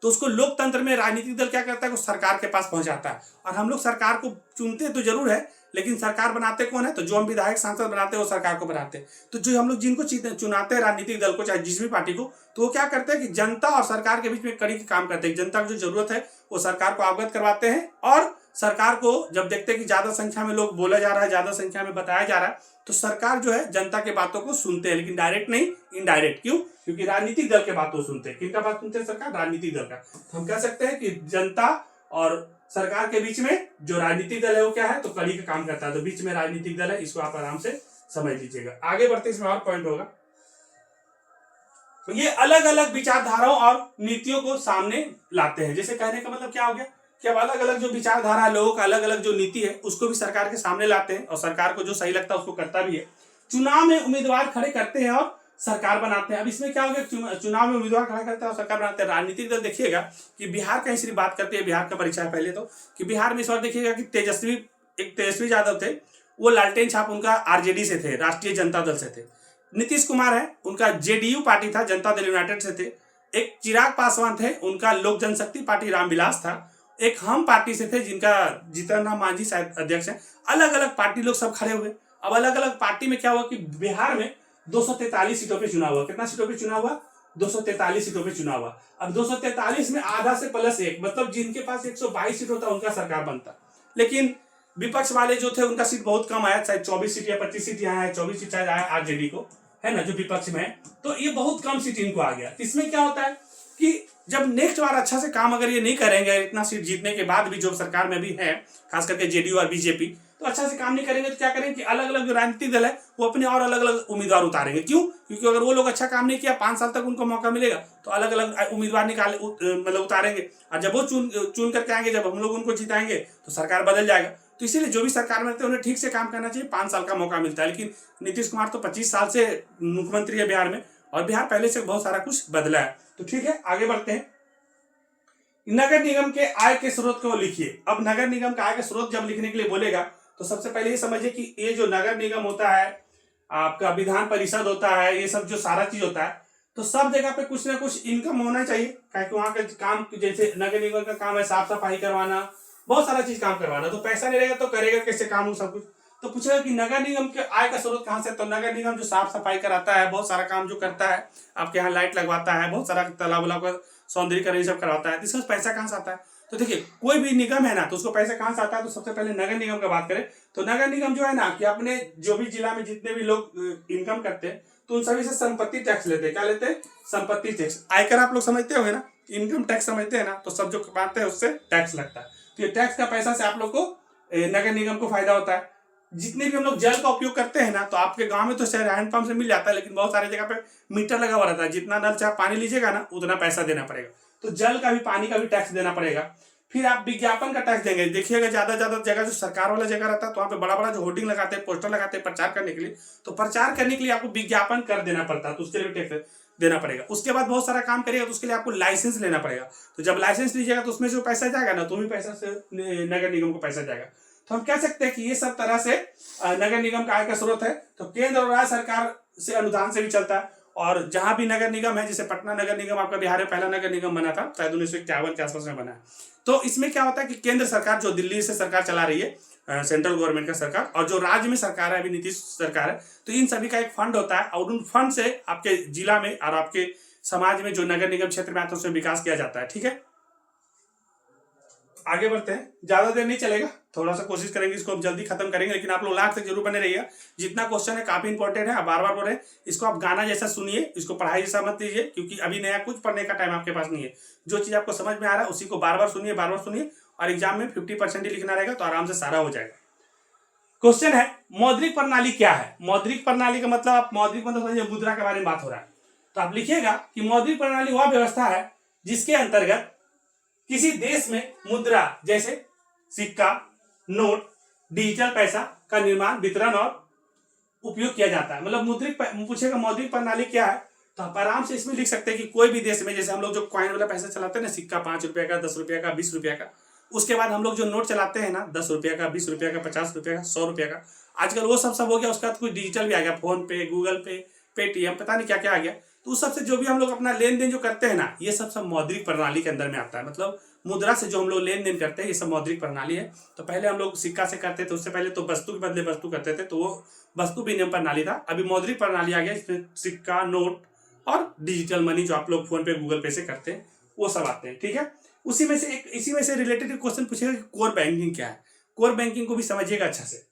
तो उसको लोकतंत्र में राजनीतिक दल क्या करता है, वो सरकार के पास पहुंचाता है। और हम लोग सरकार को चुनते तो जरूर है, लेकिन सरकार बनाते कौन है, तो जो हम विधायक सांसद बनाते हैं वो सरकार को बनाते हैं। तो जो हम लोग जिनको चुनाते हैं राजनीतिक दल को, चाहे जिस भी पार्टी को, तो वो क्या करते हैं कि जनता और सरकार के बीच में कड़ी के काम करते हैं। जनता को जो जरूरत है वो सरकार को अवगत करवाते हैं, और सरकार को जब देखते हैं कि ज्यादा संख्या में लोग बोला जा रहा है, ज्यादा संख्या में बताया जा रहा है, तो सरकार जो है जनता के बातों को सुनते हैं, लेकिन डायरेक्ट नहीं, इनडायरेक्ट। क्यों? क्योंकि राजनीतिक दल के बातों सुनते हैं। किनका बात सुनते हैं? सरकार, राजनीतिक दल का। तो हम कह सकते हैं कि जनता और सरकार के बीच में जो राजनीतिक दल है वो क्या है, तो कड़ी का काम करता है। तो बीच में राजनीतिक दल है, इसको आप आराम से समझ लीजिएगा। आगे बढ़ते इसमें और पॉइंट होगा। तो ये अलग अलग विचारधाराओं और नीतियों को सामने लाते हैं। जैसे कहने का मतलब क्या हो गया कि अब अलग अलग जो विचारधारा है, लोगों का अलग अलग जो नीति है, उसको भी सरकार के सामने लाते हैं, और सरकार को जो सही लगता है उसको करता भी है। चुनाव में उम्मीदवार खड़े करते हैं और सरकार बनाते हैं। अब इसमें क्या हो गया, चुनाव में उम्मीदवार खड़ा करते हैं और सरकार बनाते हैं। राजनीतिक दल देखिएगा कि बिहार का ही सिर्फ बात करते हैं, बिहार का परिचय है पहले तो, कि बिहार में इस बार देखिएगा कि तेजस्वी यादव थे, वो लालटेन छाप उनका आरजेडी से थे, राष्ट्रीय जनता दल से थे। नीतीश कुमार है, उनका जेडीयू पार्टी था, जनता दल यूनाइटेड से थे। एक चिराग पासवान थे, उनका लोक जनशक्ति पार्टी रामविलास था। एक हम पार्टी से थे, जिनका जीतन राम मांझी शायद अध्यक्ष है। अलग अलग पार्टी लोग सब खड़े हुए। अब अलग अलग पार्टी में क्या हुआ कि बिहार में 243 सीटों पे चुनाव हुआ। कितना सीटों पे चुनाव हुआ? 243 सीटों पे चुनाव हुआ। अब 243 में आधा से +1, मतलब जिनके पास 122 सीट होता उनका सरकार बनता। लेकिन विपक्ष वाले जो थे उनका सीट बहुत कम आया, शायद 24 सीट या 25 सीट यहाँ है, 24 सीट शायद आया आरजेडी को, है ना, जो विपक्ष में है। तो ये बहुत कम सीट इनको आ गया। इसमें क्या होता है कि जब नेक्स्ट बार अच्छा से काम अगर ये नहीं करेंगे, इतना सीट जीतने के बाद भी, जो सरकार में भी है, खास करके जेडीयू और बीजेपी, तो अच्छा से काम नहीं करेंगे, तो क्या करेंगे कि अलग अलग जो राजनीतिक दल है वो अपने और अलग अलग उम्मीदवार उतारेंगे। क्यों? क्योंकि अगर वो लोग अच्छा काम नहीं किया, 5 साल तक उनको मौका मिलेगा, तो अलग अलग उम्मीदवार मतलब उतारेंगे। और जब वो चुन करके आएंगे, जब हम लोग उनको जिताएंगे, तो सरकार बदल जाएगा। तो इसीलिए जो भी सरकार में रहते हैं उन्हें ठीक से काम करना चाहिए, 5 साल का मौका मिलता है। लेकिन नीतीश कुमार तो 25 साल से मुख्यमंत्री है बिहार में, और बिहार पहले से बहुत सारा कुछ बदला है। तो ठीक है, आगे बढ़ते हैं। नगर निगम के आय के स्रोत को लिखिए। अब नगर निगम का आय के स्रोत जब लिखने के लिए बोलेगा, तो सबसे पहले ये समझिए कि ये जो नगर निगम होता है, आपका विधान परिषद होता है, ये सब जो सारा चीज होता है, तो सब जगह पे कुछ ना कुछ इनकम होना चाहिए। क्योंकि वहां का काम, जैसे नगर निगम का काम है साफ सफाई करवाना, बहुत सारा चीज काम करवाना, तो पैसा नहीं रहेगा तो करेगा कैसे काम सब कुछ। तो पूछेगा कि नगर निगम के आय का स्रोत कहां से, तो नगर निगम जो साफ सफाई कराता है, बहुत सारा काम जो करता है, आपके यहाँ लाइट लगवाता है, बहुत सारा तालाब वाला का सौंदर्यीकरण सब करवाता है, तो इसका पैसा कहां से आता है? तो देखिए, कोई भी निगम है ना, तो उसको पैसा कहां से आता है? तो सबसे पहले नगर निगम का बात करें तो नगर निगम जो है ना, कि अपने जो भी जिला में जितने भी लोग इनकम करते हैं, तो उन सभी से संपत्ति टैक्स लेते हैं। क्या लेते हैं? संपत्ति टैक्स। आयकर आप लोग समझते होंगे ना, इनकम टैक्स समझते हैं ना, तो सब जो कमाते हैं उससे टैक्स लगता है। तो ये टैक्स का पैसा से आप लोग को, नगर निगम को फायदा होता है। जितने भी हम लोग जल का उपयोग करते हैं ना, तो आपके गांव में तो शायद हैंडपंप से मिल जाता है, लेकिन बहुत सारी जगह पे मीटर लगा हुआ रहता है, जितना नल से आप पानी लीजिएगा ना, उतना पैसा देना पड़ेगा। तो जल का भी, पानी का भी टैक्स देना पड़ेगा। फिर आप विज्ञापन का टैक्स देंगे। देखिएगा ज्यादा जगह जो सरकार वाला जगह रहता है, तो वहाँ पे बड़ा बड़ा जो होर्डिंग लगाते हैं, पोस्टर लगाते हैं प्रचार करने के लिए, तो प्रचार करने के लिए आपको विज्ञापन कर देना पड़ता है, तो उसके लिए भी टैक्स देना पड़ेगा। उसके बाद बहुत सारा काम करिएगा तो उसके लिए आपको लाइसेंस लेना पड़ेगा। तो जब लाइसेंस लीजिएगा तो उसमें जो पैसा जाएगा ना, तो भी पैसा से नगर निगम को पैसा जाएगा। तो हम कह सकते हैं कि ये सब तरह से नगर निगम का आय का स्रोत है। तो केंद्र और राज्य सरकार से अनुदान से भी चलता है। और जहां भी नगर निगम है, जैसे पटना नगर निगम आपका बिहार में पहला नगर निगम बना था, शायद 1951 के आसपास में बना है। तो इसमें क्या होता है कि केंद्र सरकार, जो दिल्ली से सरकार चला रही है, सेंट्रल गवर्नमेंट का सरकार, और जो राज्य में सरकार है, अभी नीतीश सरकार है, तो इन सभी का एक फंड होता है, और उन फंड से आपके जिला में और आपके समाज में जो नगर निगम क्षेत्र में आता है उसमें विकास किया जाता है। ठीक है, आगे बढ़ते हैं। ज्यादा देर नहीं चलेगा, थोड़ा सा कोशिश करेंगे इसको हम जल्दी खत्म करेंगे, लेकिन आप लोग लास्ट तक जरूर बने रहिएगा। जितना क्वेश्चन है काफी इंपॉर्टेंट है, आप बार बार बोल रहे हैं, इसको आप गाना जैसा सुनिए, इसको पढ़ाई जैसा मत लीजिए, क्योंकि अभी नया कुछ पढ़ने का टाइम आपके पास नहीं है। जो चीज आपको समझ में आ रहा है उसी को बार बार सुनिए, बार बार सुनिए, और एग्जाम में 50% ही लिखना रहेगा, तो आराम से सारा हो जाएगा। क्वेश्चन है, मौद्रिक प्रणाली क्या है? मौद्रिक प्रणाली का मतलब, आप मौद्रिक मतलब समझिए मुद्रा के बारे में बात हो रहा है, तो आप लिखिएगा कि मौद्रिक प्रणाली वह व्यवस्था है जिसके अंतर्गत किसी देश में मुद्रा जैसे सिक्का, नोट, डिजिटल पैसा का निर्माण, वितरण और उपयोग किया जाता है। मतलब पूछेगा मौद्रिक प्रणाली क्या है, तो आप आराम से इसमें लिख सकते हैं कि कोई भी देश में, जैसे हम लोग जो कॉइन वाला पैसा चलाते हैं ना, सिक्का 5 रुपए का, 10 रुपये का, 20 रुपये का, उसके बाद हम लोग जो नोट चलाते हैं ना, 10 रुपये का, 20 रुपये का, 50 रुपये का, 100 रुपये का, आजकल वो सब हो गया। उसका कुछ डिजिटल भी आ गया, फोन पे, गूगल पे, पेटीएम, पता नहीं क्या क्या आ गया। तो उस सबसे जो भी हम लोग अपना लेन देन जो करते हैं ना, ये सब मौद्रिक प्रणाली के अंदर में आता है। मतलब मुद्रा से जो हम लोग लेन देन करते हैं, ये सब मौद्रिक प्रणाली है। तो पहले हम लोग सिक्का से करते थे, उससे पहले तो वस्तु के बदले वस्तु करते थे, तो वो वस्तु विनिमय प्रणाली था। अभी मौद्रिक प्रणाली आ गया, इसमें सिक्का, नोट और डिजिटल मनी जो आप लोग फोन पे, गूगल पे से करते हैं, वो सब आते हैं। ठीक है, इसी में से रिलेटेड क्वेश्चन पूछेगा कि कोर बैंकिंग क्या है। कोर बैंकिंग को भी समझिएगा अच्छा से।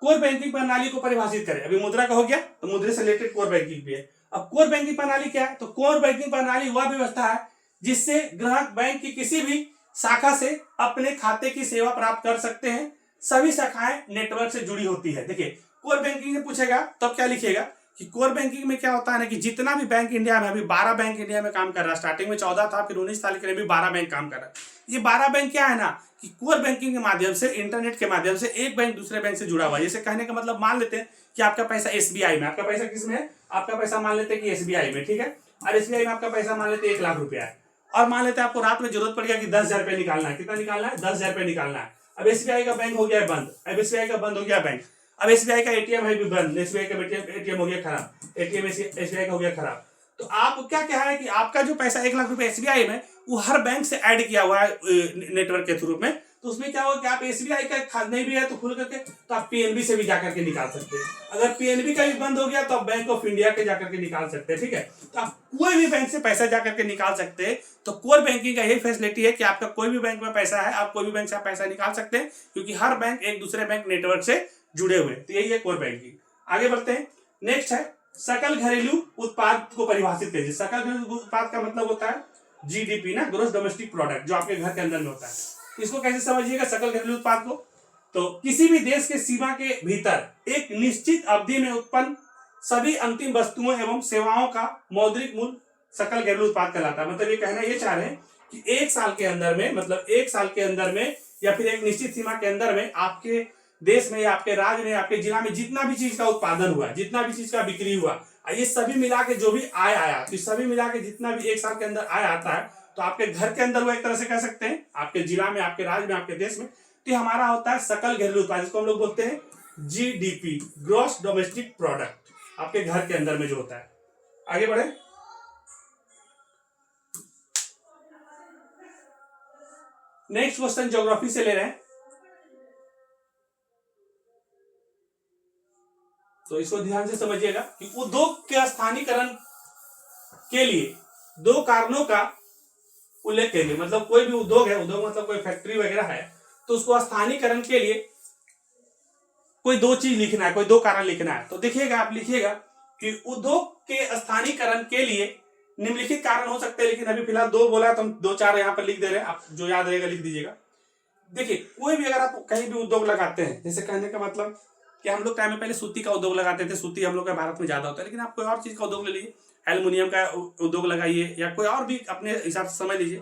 कोर बैंकिंग प्रणाली को परिभाषित करें। अभी मुद्रा का हो गया, तो मुद्रा से रिलेटेड कोर बैंकिंग भी है। अब कोर बैंकिंग प्रणाली क्या है? तो कोर बैंकिंग प्रणाली वह व्यवस्था है जिससे ग्राहक बैंक की किसी भी शाखा से अपने खाते की सेवा प्राप्त कर सकते हैं। सभी शाखाएं नेटवर्क से जुड़ी होती है। देखिए, कोर बैंकिंग से पूछेगा तब क्या लिखिएगा कि कोर बैंकिंग में क्या होता है ना, कि जितना भी बैंक इंडिया में, अभी 12 बैंक इंडिया में काम कर रहा है। स्टार्टिंग में 14 था, फिर 19 साल के लिए भी 12 बैंक काम कर रहा है। ये 12 बैंक क्या है ना, कि कोर बैंकिंग के माध्यम से, इंटरनेट के माध्यम से एक बैंक दूसरे बैंक से जुड़ा हुआ है। जैसे कहने का मतलब, मान लेते हैं कि आपका पैसा एसबीआई में, आपका पैसा किसमें है? आपका पैसा मान लेते हैं कि एसबीआई में, ठीक है। और एसबीआई में आपका पैसा मान लेते हैं 1 लाख रुपया है, और मान लेते हैं आपको रात में जरूरत पड़ गया कि 10,000 रुपये निकालना है। कितना निकालना है? 10,000 रुपये निकालना है। अब एसबीआई का बैंक हो गया बंद, अब एसबीआई का बंद हो गया बैंक, अब एसबीआई का एटीएम है भी बंद, एसबीआई का एटीएम हो गया खराब, एटीएम एसबीआई का हो गया खराब। तो आप क्या है कि आपका जो पैसा 1 लाख रुपए एसबीआई में, वो हर बैंक से ऐड किया हुआ है नेटवर्क के थ्रू में। तो उसमें क्या होगा कि आप एसबीआई का नहीं भी है तो खुल करके, तो आप पीएनबी से भी जाकर के निकाल सकते हैं। अगर पीएनबी का भी बंद हो गया तो आप बैंक ऑफ इंडिया के जाकर के निकाल सकते हैं। ठीक है, तो आप कोई भी बैंक से पैसा जाकर के निकाल सकते हैं। तो कोर बैंकिंग का यही फैसिलिटी है कि आपका कोई भी बैंक में पैसा है, आप कोई भी बैंक से आप पैसा निकाल सकते हैं, क्योंकि हर बैंक एक दूसरे बैंक नेटवर्क से जुड़े हुए। तो यही है कोर बैंकिंग। आगे बढ़ते हैं। नेक्स्ट है सकल घरेलू उत्पाद को परिभाषित कीजिए। सकल घरेलू उत्पाद का मतलब होता है जीडीपी ना, ग्रोस डोमेस्टिक प्रोडक्ट, जो आपके घर के अंदर में होता है। इसको कैसे समझिएगा सकल घरेलू उत्पाद को? तो किसी भी देश के सीमा के भीतर एक निश्चित अवधि में उत्पन्न सभी अंतिम वस्तुओं एवं सेवाओं का मौद्रिक मूल्य सकल घरेलू उत्पाद कहलाता है। मतलब ये कहना ये चाह रहे हैं कि 1 साल के अंदर में, मतलब 1 साल के अंदर में, या फिर एक निश्चित सीमा के अंदर में, आपके देश में या आपके राज्य में, आपके जिला में जितना भी चीज का उत्पादन हुआ, जितना भी चीज का बिक्री हुआ, ये सभी मिला के जो भी आय आया, तो सभी मिला के जितना भी 1 साल के अंदर आय आता है, तो आपके घर के अंदर वो एक तरह से कह सकते हैं, आपके जिला में, आपके राज्य में, आपके देश में, तो हमारा होता है सकल घरेलू उत्पाद, जिसको हम लोग बोलते हैं जीडीपी, ग्रॉस डोमेस्टिक प्रोडक्ट, आपके घर के अंदर में जो होता है। आगे बढ़े। नेक्स्ट क्वेश्चन ज्योग्राफी से ले रहे हैं, तो इसको ध्यान से समझिएगा कि उद्योग के स्थानीयकरण के लिए 2 कारणों का उल्लेख करिए। मतलब कोई भी उद्योग है, उद्योग मतलब कोई फैक्ट्री वगैरह है, तो उसको स्थानीयकरण के लिए कोई 2 चीज लिखना है, कोई 2 कारण लिखना है। तो देखिएगा, आप लिखिएगा कि उद्योग के स्थानीयकरण के लिए निम्नलिखित कारण हो सकते हैं, लेकिन अभी फिलहाल 2 बोला तो हम 2-4 यहाँ पर लिख दे रहे हैं, आप जो याद रहेगा लिख दीजिएगा। देखिए, कोई भी अगर आप कहीं भी उद्योग लगाते हैं, जैसे कहने का मतलब कि हम लोग टाइम में पहले सूती का उद्योग लगाते थे, सूती हम लोग का भारत में ज्यादा होता है, लेकिन आप कोई और चीज का उद्योग ले लीजिए, एल्युमिनियम का उद्योग लगाइए, या कोई और भी अपने हिसाब से समझ लीजिए।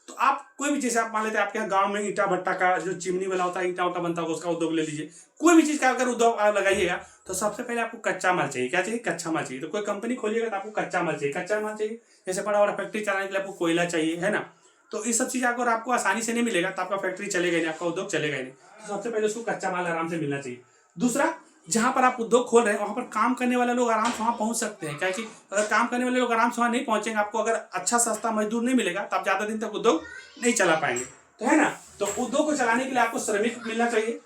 तो आप कोई भी चीज, आप मान लेते हैं आपके यहाँ गांव में ईटा भट्टा का जो चिमनी वाला होता है, ईटा उटा बनता होगा, उसका उद्योग ले लीजिए। कोई भी चीज का अगर उद्योग आप लगाइएगा, तो सबसे पहले आपको कच्चा माल चाहिए। क्या चाहिए? कच्चा माल चाहिए। तो कोई कंपनी खोलिएगा तो आपको कच्चा माल चाहिए, कच्चा माल चाहिए। जैसे बड़ा बड़ा फैक्ट्री चलाने के लिए आपको कोयला चाहिए, है ना। तो ये सब चीज अगर आपको आसानी से नहीं मिलेगा, तो आपका फैक्ट्री चलेगा नहीं, आपका उद्योग चलेगा नहीं। तो सबसे पहले उसको कच्चा माल आराम से मिलना चाहिए। दूसरा, जहां पर आप उद्योग खोल रहे हैं, वहां पर काम करने वाले लोग आराम से वहां पहुंच सकते हैं। क्या कि अगर काम करने वाले लोग आराम से वहां नहीं पहुंचेंगे, आपको अगर अच्छा सस्ता मजदूर नहीं मिलेगा, तो आप ज्यादा दिन तक उद्योग नहीं चला पाएंगे, तो है ना। तो उद्योग को चलाने के लिए आपको श्रमिक मिलना चाहिए,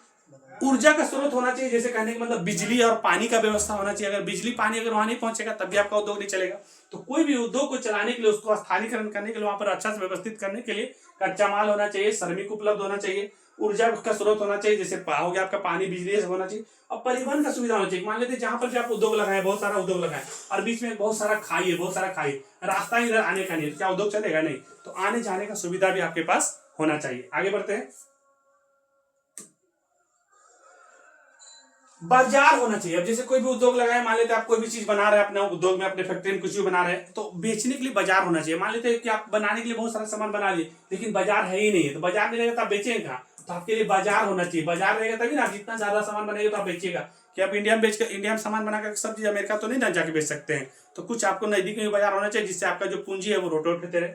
ऊर्जा का स्रोत होना चाहिए, जैसे कहने का मतलब बिजली और पानी का व्यवस्था होना चाहिए। अगर बिजली पानी अगर वहां नहीं पहुंचेगा, तब भी आपका उद्योग नहीं चलेगा। तो कोई भी उद्योग को चलाने के लिए, उसको स्थानीयकरण करने के लिए, वहां पर अच्छा से व्यवस्थित करने के लिए कच्चा माल होना चाहिए, श्रमिक उपलब्ध होना चाहिए, ऊर्जा का स्रोत होना चाहिए, जैसे हो गया आपका पानी, बिजली होना चाहिए, और परिवहन का सुविधा होना चाहिए। मान लेते जहां पर भी आप उद्योग लगाए, बहुत सारा उद्योग लगाए, और बीच में बहुत सारा खाई है, बहुत सारा खाई, रास्ता इधर आने का नहीं, तो क्या उद्योग चलेगा? नहीं। तो आने जाने का सुविधा भी आपके पास होना चाहिए। आगे बढ़ते हैं। बाजार होना चाहिए। अब जैसे कोई भी उद्योग लगाए, मान लेते आप कोई भी चीज बना रहे हैं अपने उद्योग में, अपने फैक्ट्री में कुछ भी बना रहे हैं, तो बेचने के लिए बाजार होना चाहिए। मान लेते हैं कि आप बनाने के लिए बहुत सारा सामान बना लिए, लेकिन बाजार है ही नहीं है, तो बाजार नहीं रहेगा तो आप बेचेंगे कहाँ? तो आपके लिए बाजार होना चाहिए। बाजार रहेगा तभी ना, आप जितना ज्यादा सामान बनाएंगे तो आप बेचिएगा। कि आप इंडिया में इंडिया में सामान बनाकर सब चीज अमेरिका तो नहीं ना जाके बेच सकते हैं, तो कुछ आपको नजदीक में बाजार होना चाहिए, जिससे आपका जो पूंजी है वो रोटेट होते रहे।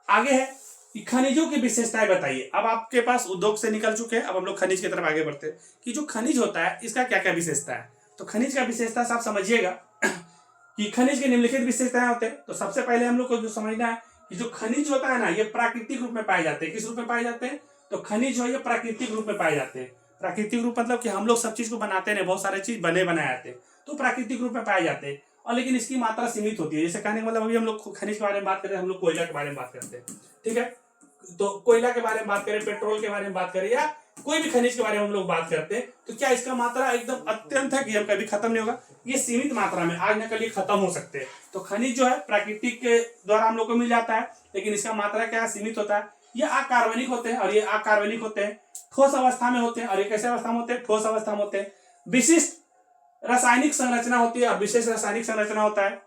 आगे है कि खनिजों की विशेषताएं बताइए। अब आपके पास उद्योग से निकल चुके हैं, अब हम लोग खनिज की तरफ आगे बढ़ते हैं कि जो खनिज होता है, इसका क्या क्या विशेषता है। तो खनिज का विशेषता आप समझिएगा कि खनिज के निम्नलिखित विशेषताएं होते हैं। तो सबसे पहले हम लोग को जो समझना है कि जो खनिज होता है ना, ये प्राकृतिक रूप में पाए जाते हैं। किस रूप में पाए जाते हैं? तो खनिज जो है ये प्राकृतिक रूप में पाए जाते हैं। प्राकृतिक रूप मतलब कि हम लोग सब चीज को बनाते हैं, बहुत सारे चीज बने बनाए जाते हैं, तो प्राकृतिक रूप में पाए जाते हैं। और लेकिन इसकी मात्रा सीमित होती है। जैसे कहने का मतलब अभी हम लोग खनिज के बारे में बात करें, हम लोग कोयला के बारे में बात करते हैं, ठीक है। तो कोयला के बारे में बात करें, पेट्रोल के बारे में बात करें, या कोई भी खनिज के बारे में हम लोग बात करते हैं, तो क्या इसका मात्रा एकदम अत्यंत है कि हम कभी खत्म नहीं होगा? ये सीमित मात्रा में आज न कल ये खत्म हो सकते हैं। तो खनिज जो है प्राकृतिक के द्वारा हम लोग को मिल जाता है, लेकिन इसका मात्रा क्या सीमित होता है। ये अकार्बनिक होते हैं और ये अकार्बनिक होते हैं, ठोस अवस्था में होते हैं। और ये कैसे अवस्था में होते हैं? ठोस अवस्था में होते हैं। विशिष्ट रासायनिक संरचना होती है और विशेष रासायनिक संरचना होता है।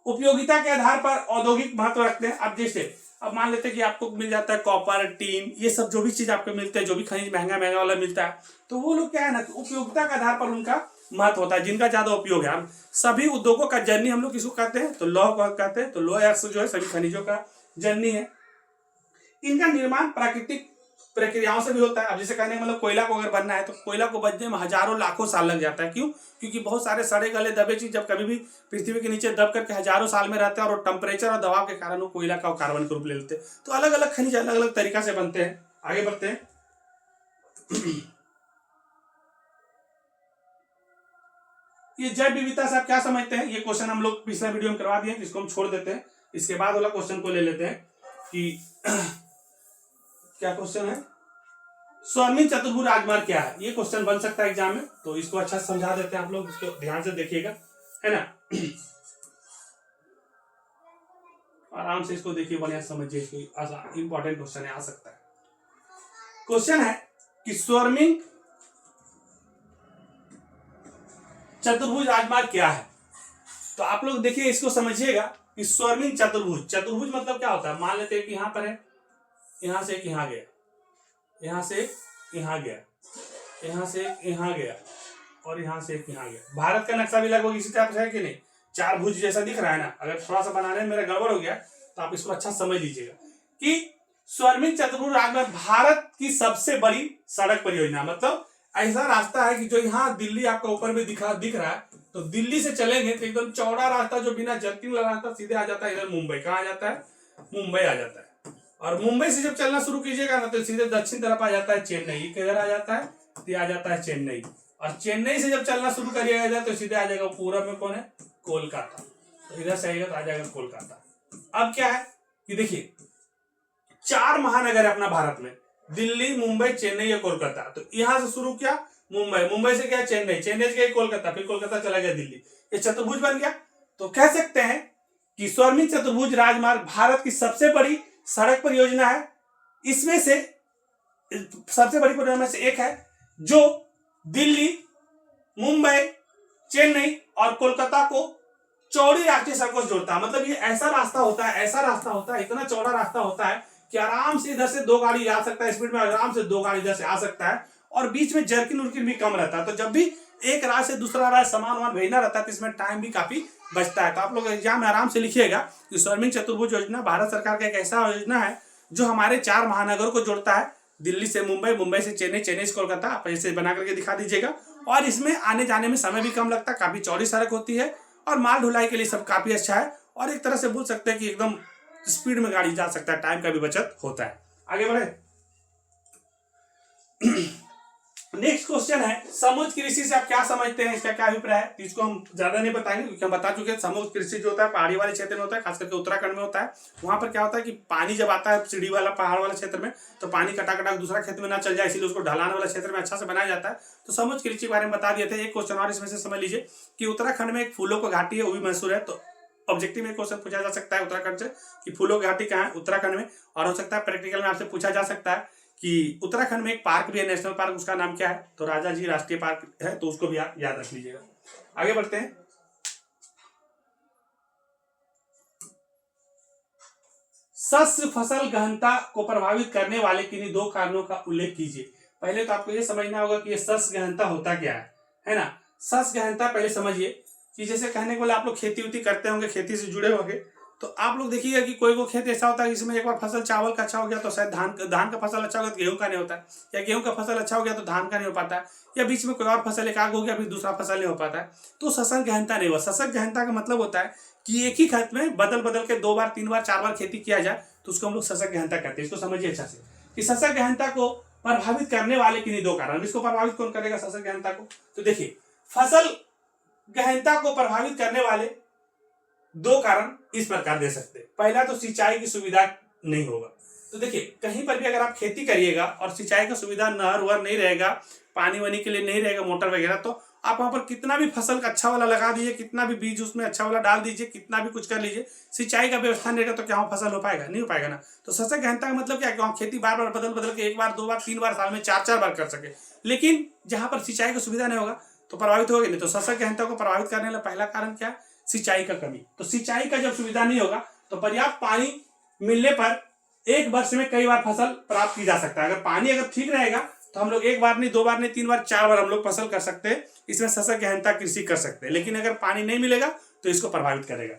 उपयोगिता के आधार पर औद्योगिक महत्व रखते हैं। अब जैसे अब मान लेते हैं कि आपको मिल जाता है कॉपर, टीन, ये सब जो भी चीज आपको मिलते हैं, जो भी खनिज महंगा महंगा वाला मिलता है, तो वो लोग क्या है ना, उपयोगिता के आधार पर उनका महत्व होता है, जिनका ज्यादा उपयोग है। हम सभी उद्योगों का जननी हम लोग किसको कहते हैं? तो लौह को कहते हैं। तो लौह जो है सभी खनिजों का जननी है। इनका निर्माण प्राकृतिक प्रक्रियाओं से भी होता है। अब जैसे कहने का मतलब कोयला को अगर बनना है तो कोयला को बनने में हजारों लाखों साल लग जाता है। क्यों? क्योंकि बहुत सारे सड़े गले दबे चीज जब कभी भी पृथ्वी के नीचे दब करके हजारों साल में रहते हैं, और टेम्परेचर और दबाव के कारण वो कोयला का कार्बन के रूप ले लेते हैं। तो अलग अलग खनिज अलग अलग तरीका से बनते हैं। आगे बढ़ते हैं। ये जैव विविधता से आप क्या समझते हैं? ये क्वेश्चन हम लोग पिछले वीडियो में करवा दिए, जिसको हम छोड़ देते हैं। इसके बाद वाला क्वेश्चन को ले लेते हैं कि क्या क्वेश्चन है? स्वर्णिम चतुर्भुज राजमार्ग क्या है? ये क्वेश्चन बन सकता है एग्जाम में, तो इसको अच्छा समझा देते हैं आप लोग, इसको ध्यान से देखिएगा, है ना। आराम से इसको देखिए, बढ़िया समझिए, इसको इंपॉर्टेंट क्वेश्चन आ सकता है। क्वेश्चन है कि स्वर्णिम चतुर्भुज राजमार्ग क्या है? तो आप लोग देखिए, इसको समझिएगा कि स्वर्णिम चतुर्भुज, चतुर्भुज मतलब क्या होता है? मान लेते हैं कि यहाँ पर है, यहां से एक यहाँ गया, यहां से एक यहाँ गया, यहां से एक यहाँ गया, और यहां से एक यहाँ गया। भारत का नक्शा भी लगभग इसी टाइप से है कि नहीं? चार भुज जैसा दिख रहा है ना। अगर थोड़ा सा बनाने में मेरा गड़बड़ हो गया तो आप इसको अच्छा समझ लीजिएगा कि स्वर्णिम चतुर्भुज राजमार्ग भारत की सबसे बड़ी सड़क परियोजना, मतलब ऐसा रास्ता है कि जो यहाँ दिल्ली आपका ऊपर में दिख रहा है, तो दिल्ली से चलेंगे तो एकदम चौड़ा रास्ता, जो बिना जर्किंग वाला रास्ता, सीधे आ जाता है इधर मुंबई। कहाँ आ जाता है? मुंबई आ जाता है। और मुंबई से जब चलना शुरू कीजिएगा ना, तो सीधे दक्षिण तरफ आ जाता है चेन्नई। किधर आ जाता है? तो आ जाता है चेन्नई। और चेन्नई से जब चलना शुरू करिएगा इधर, तो सीधे आ जाएगा पूरब में कौन है? कोलकाता। तो इधर से आएगा तो आ जाएगा कोलकाता। अब क्या है कि देखिए, चार महानगर है अपना भारत में, दिल्ली, मुंबई, चेन्नई या कोलकाता। तो यहां से शुरू किया मुंबई, मुंबई से क्या चेन्नई, चेन्नई से गया कोलकाता, फिर कोलकाता चला गया दिल्ली। ये चतुर्भुज बन गया। तो कह सकते हैं कि स्वर्णिम चतुर्भुज राजमार्ग भारत की सबसे बड़ी सड़क परियोजना है। इसमें से सबसे बड़ी परियोजना में से एक है जो दिल्ली, मुंबई, चेन्नई और कोलकाता को चौड़ी राष्ट्रीय सड़कों से जोड़ता है। मतलब ये ऐसा रास्ता होता है, ऐसा रास्ता होता है, इतना चौड़ा रास्ता होता है कि आराम से इधर से दो गाड़ी आ सकता है, स्पीड में आराम से दो गाड़ी इधर से आ सकता है, और बीच में जर्किन उर्किन भी कम रहता है। तो जब भी एक राज्य से दूसरा राज्य सामान वामान भेजना रहता है तो इसमें टाइम भी काफी बचता है। तो आप लोग एग्जाम में आराम से लिखिएगा कि स्वर्णिम चतुर्भुज योजना भारत सरकार का एक ऐसा योजना है जो हमारे चार महानगरों को जोड़ता है, दिल्ली से मुंबई, मुंबई से चेन्नई, चेन्नई से कोलकाता। आप ऐसे बना करके दिखा दीजिएगा। और इसमें आने जाने में समय भी कम लगता है, काफी चौड़ी सड़क होती है, और माल ढुलाई के लिए सब काफी अच्छा है। और एक तरह से बोल सकते हैं कि एकदम स्पीड में गाड़ी जा सकता है, टाइम का भी बचत होता है। आगे बढ़े। नेक्स्ट क्वेश्चन है, समुद्र कृषि से आप क्या समझते हैं? इसका क्या अभिप्राय है? इसको हम ज्यादा नहीं बताएंगे क्योंकि हम बता चुके हैं। समुद्र कृषि जो होता है पहाड़ी वाले क्षेत्र में होता है, खास करके उत्तराखंड में होता है। वहां पर क्या होता है कि पानी जब आता है सीढ़ी वाला पहाड़ वाले क्षेत्र में, तो पानी कटा कटा दूसरा खेत में ना चल जाए, इसलिए उसको ढलान वाला क्षेत्र में अच्छा से बनाया जाता है। तो समुद्र कृषि के बारे में बता दिए थे। एक क्वेश्चन और इसमें से समझ लीजिए कि उत्तराखंड में एक फूलों की घाटी है, वो भी मशहूर है। तो ऑब्जेक्टिव में क्वेश्चन पूछा जा सकता है उत्तराखंड से कि फूलों की घाटी कहाँ है? उत्तराखंड में। और हो सकता है प्रैक्टिकल में आपसे पूछा जा सकता है कि उत्तराखंड में एक पार्क भी है, नेशनल पार्क, उसका नाम क्या है? तो राजा जी राष्ट्रीय पार्क है, तो उसको भी आप याद रख लीजिएगा। आगे बढ़ते हैं। शस्य फसल गहनता को प्रभावित करने वाले किन्हीं दो कारणों का उल्लेख कीजिए। पहले तो आपको यह समझना होगा कि ये शस्य गहनता होता क्या है ना। शस्य गहनता पहले समझिए कि जैसे कहने को बोले आप लोग खेती उती करते होंगे, खेती से जुड़े होंगे, तो आप लोग देखिएगा कि कोई को खेत ऐसा होता है जिसमें एक बार फसल चावल का अच्छा हो गया तो शायद धान का फसल अच्छा हो गया तो गेहूं का नहीं होता है, या गेहूं का फसल अच्छा हो गया तो धान का नहीं हो पाता है, या बीच में कोई और फसल एक आग हो गया फिर दूसरा फसल नहीं हो पाता है। तो सशक्त गहनता नहीं हुआ। सशक्त गहनता का मतलब होता है कि एक ही खेत में बदल बदल के 2 बार 3 बार 4 बार खेती किया जाए, तो उसको हम लोग सशक्त गहनता कहते हैं। इसको समझिए अच्छा से कि सशक्त गहनता को प्रभावित करने वाले किन्हीं 2 कारण। इसको प्रभावित कौन करेगा सशक्त गहनता को? तो देखिए, फसल गहनता को प्रभावित करने वाले 2 कारण इस प्रकार दे सकते हैं। पहला तो सिंचाई की सुविधा नहीं होगा। तो देखिए, कहीं पर भी अगर आप खेती करिएगा और सिंचाई का सुविधा नहर वहर नहीं रहेगा, पानी वानी के लिए नहीं रहेगा मोटर वगैरह, तो आप वहां पर कितना भी फसल का अच्छा वाला लगा दीजिए, कितना भी बीज उसमें अच्छा वाला डाल दीजिए, कितना भी कुछ कर लीजिए, सिंचाई का व्यवस्था नहीं रहेगा तो क्या वहाँ फसल हो पाएगा? नहीं हो पाएगा ना। तो सशक्त गहनता का मतलब क्या है कि वहाँ खेती बार बार बदल बदल के 1 बार 2 बार 3 बार साल में 4 बार कर सके। लेकिन जहां पर सिंचाई की सुविधा नहीं होगा तो प्रभावित होगा नहीं। तो सशक्त गहनता को प्रभावित करने वाला पहला कारण क्या? सिंचाई का कमी। तो सिंचाई का जब सुविधा नहीं होगा तो पर्याप्त पानी मिलने पर एक वर्ष में कई बार फसल प्राप्त की जा सकता है। अगर पानी अगर ठीक रहेगा तो हम लोग 1 बार नहीं 2 बार नहीं 3 बार 4 बार हम लोग फसल कर सकते हैं। इसमें सशक्त गहनता कृषि कर सकते हैं। लेकिन अगर पानी नहीं मिलेगा तो इसको प्रभावित करेगा।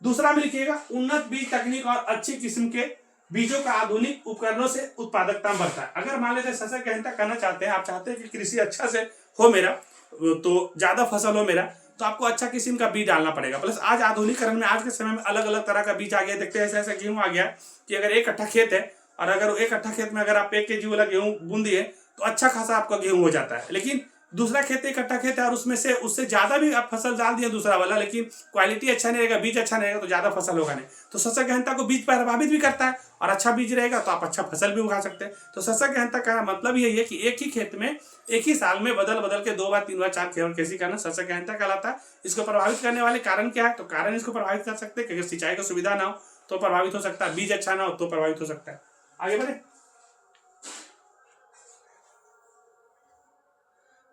दूसरा में लिखिएगा, उन्नत बीज तकनीक और अच्छी किस्म के बीजों का आधुनिक उपकरणों से उत्पादकता बढ़ता है। अगर मान लीजिए सशक्त गहनता करना चाहते हैं, आप चाहते हैं कि कृषि अच्छा से हो मेरा, तो ज्यादा फसल हो मेरा, तो आपको अच्छा किस्म का बीज डालना पड़ेगा। प्लस आज आधुनिकरण में आज के समय में अलग अलग तरह का बीज आ गया। देखते हैं ऐसा ऐसा गेहूं आ गया कि अगर 1 कट्ठा खेत है और अगर 1 कट्ठा खेत में अगर आप 1 kg वाला गेहूं बूंद दिए तो अच्छा खासा आपका गेहूं हो जाता है। लेकिन दूसरा खेत 1 कट्ठा खेत है और उसमें से उससे ज्यादा भी आप फसल डाल दिए दूसरा वाला, लेकिन क्वालिटी अच्छा नहीं रहेगा, बीज अच्छा नहीं रहेगा तो ज्यादा फसल होगा नहीं। तो सशक्त गहनता को बीज प्रभावित भी करता है और अच्छा बीज रहेगा तो आप अच्छा फसल भी उगा सकते हैं। तो सशक्त गहनता का मतलब यही है कि एक ही खेत में एक ही साल में बदल बदल के 2 बार 3 बार 4 खेती करना सशक्त गहनता कहलाता है। इसको प्रभावित करने वाले कारण क्या है? तो कारण इसको प्रभावित कर सकते हैं कि अगर सिंचाई की सुविधा ना हो तो प्रभावित हो सकता है, बीज अच्छा ना हो तो प्रभावित हो सकता है। आगे बढ़े,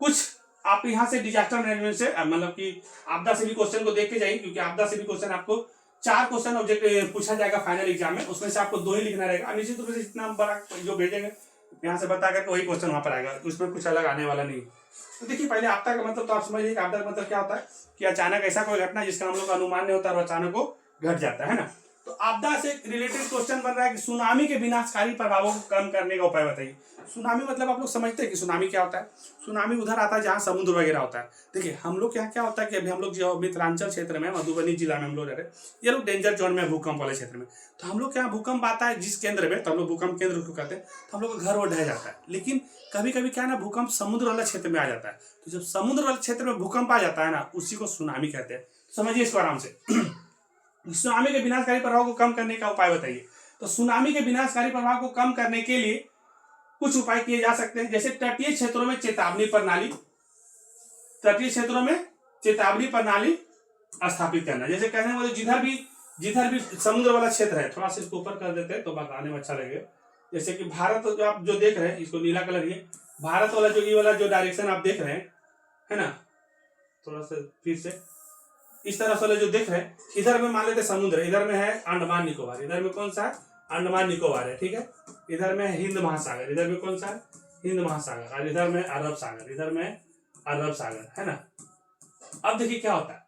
कुछ आप यहां से डिजास्टर मैनेजमेंट से मतलब कि आपदा से भी क्वेश्चन को देख के जाइए, क्योंकि आपदा से भी क्वेश्चन आपको 4 क्वेश्चन ऑब्जेक्ट पूछा जाएगा फाइनल एग्जाम में, उसमें से आपको 2 ही लिखना रहेगा। निश्चित रूप से इतना बड़ा जो भेजेंगे यहाँ से बता करके वही क्वेश्चन वहां पर आएगा, उसमें कुछ अलग आने वाला नहीं। तो देखिए, पहले आपदा का मतलब तो आप समझिए, आपदा का मतलब क्या होता है कि अचानक ऐसा कोई घटना जिसका हम लोग का अनुमान नहीं होता और अचानक वो घट जाता है ना। तो आपदा से रिलेटेड क्वेश्चन बन रहा है कि सुनामी के विनाशकारी प्रभावों को कम करने का उपाय बताइए। सुनामी मतलब आप लोग समझते हैं कि सुनामी क्या होता है? सुनामी उधर आता है जहाँ समुद्र वगैरह होता है। देखिए, हम लोग यहाँ क्या होता है कि अभी हम लोग जो मिथिलांचल क्षेत्र में मधुबनी जिला में हम लोग रह रहे हैं, ये लोग डेंजर जोन में भूकंप वाले क्षेत्र में, तो हम लोग क्या भूकंप आता है जिस केंद्र में, तो हम लोग भूकंप केंद्र को कहते हैं, तो हम लोग का घर वो ढह जाता है। लेकिन कभी कभी क्या ना भूकंप समुद्र वाला क्षेत्र में आ जाता है। तो जब समुद्र वाले क्षेत्र में भूकंप आ जाता है ना, उसी को सुनामी कहते हैं। समझिए इसको आराम से। सुनामी के विनाशकारी प्रभाव को कम करने का उपाय बताइए। तो सुनामी के विनाशकारी प्रभाव को कम करने के लिए कुछ उपाय किए जा सकते हैं, जैसे तटीय क्षेत्रों में चेतावनी प्रणाली, तटीय क्षेत्रों में चेतावनी प्रणाली स्थापित करना। जैसे कहने वाले जिधर भी समुद्र वाला क्षेत्र है, थोड़ा सा इसको ऊपर कर देते हैं तो बताने में अच्छा लगेगा। जैसे कि भारत जो आप जो देख रहे हैं, इसको नीला कलर ये भारत वाला जो ये वाला जो डायरेक्शन आप देख रहे हैं, है ना, थोड़ा सा फिर से इस तरह से जो देख रहे हैं, इधर में मान लेते समुद्र, इधर में है अंडमान निकोबार, इधर में कौन सा है? अंडमान निकोबार है, ठीक है। इधर में हिंद महासागर, इधर में कौन सा है? हिंद महासागर, और इधर में अरब सागर, इधर में अरब सागर, है ना। अब देखिए क्या होता है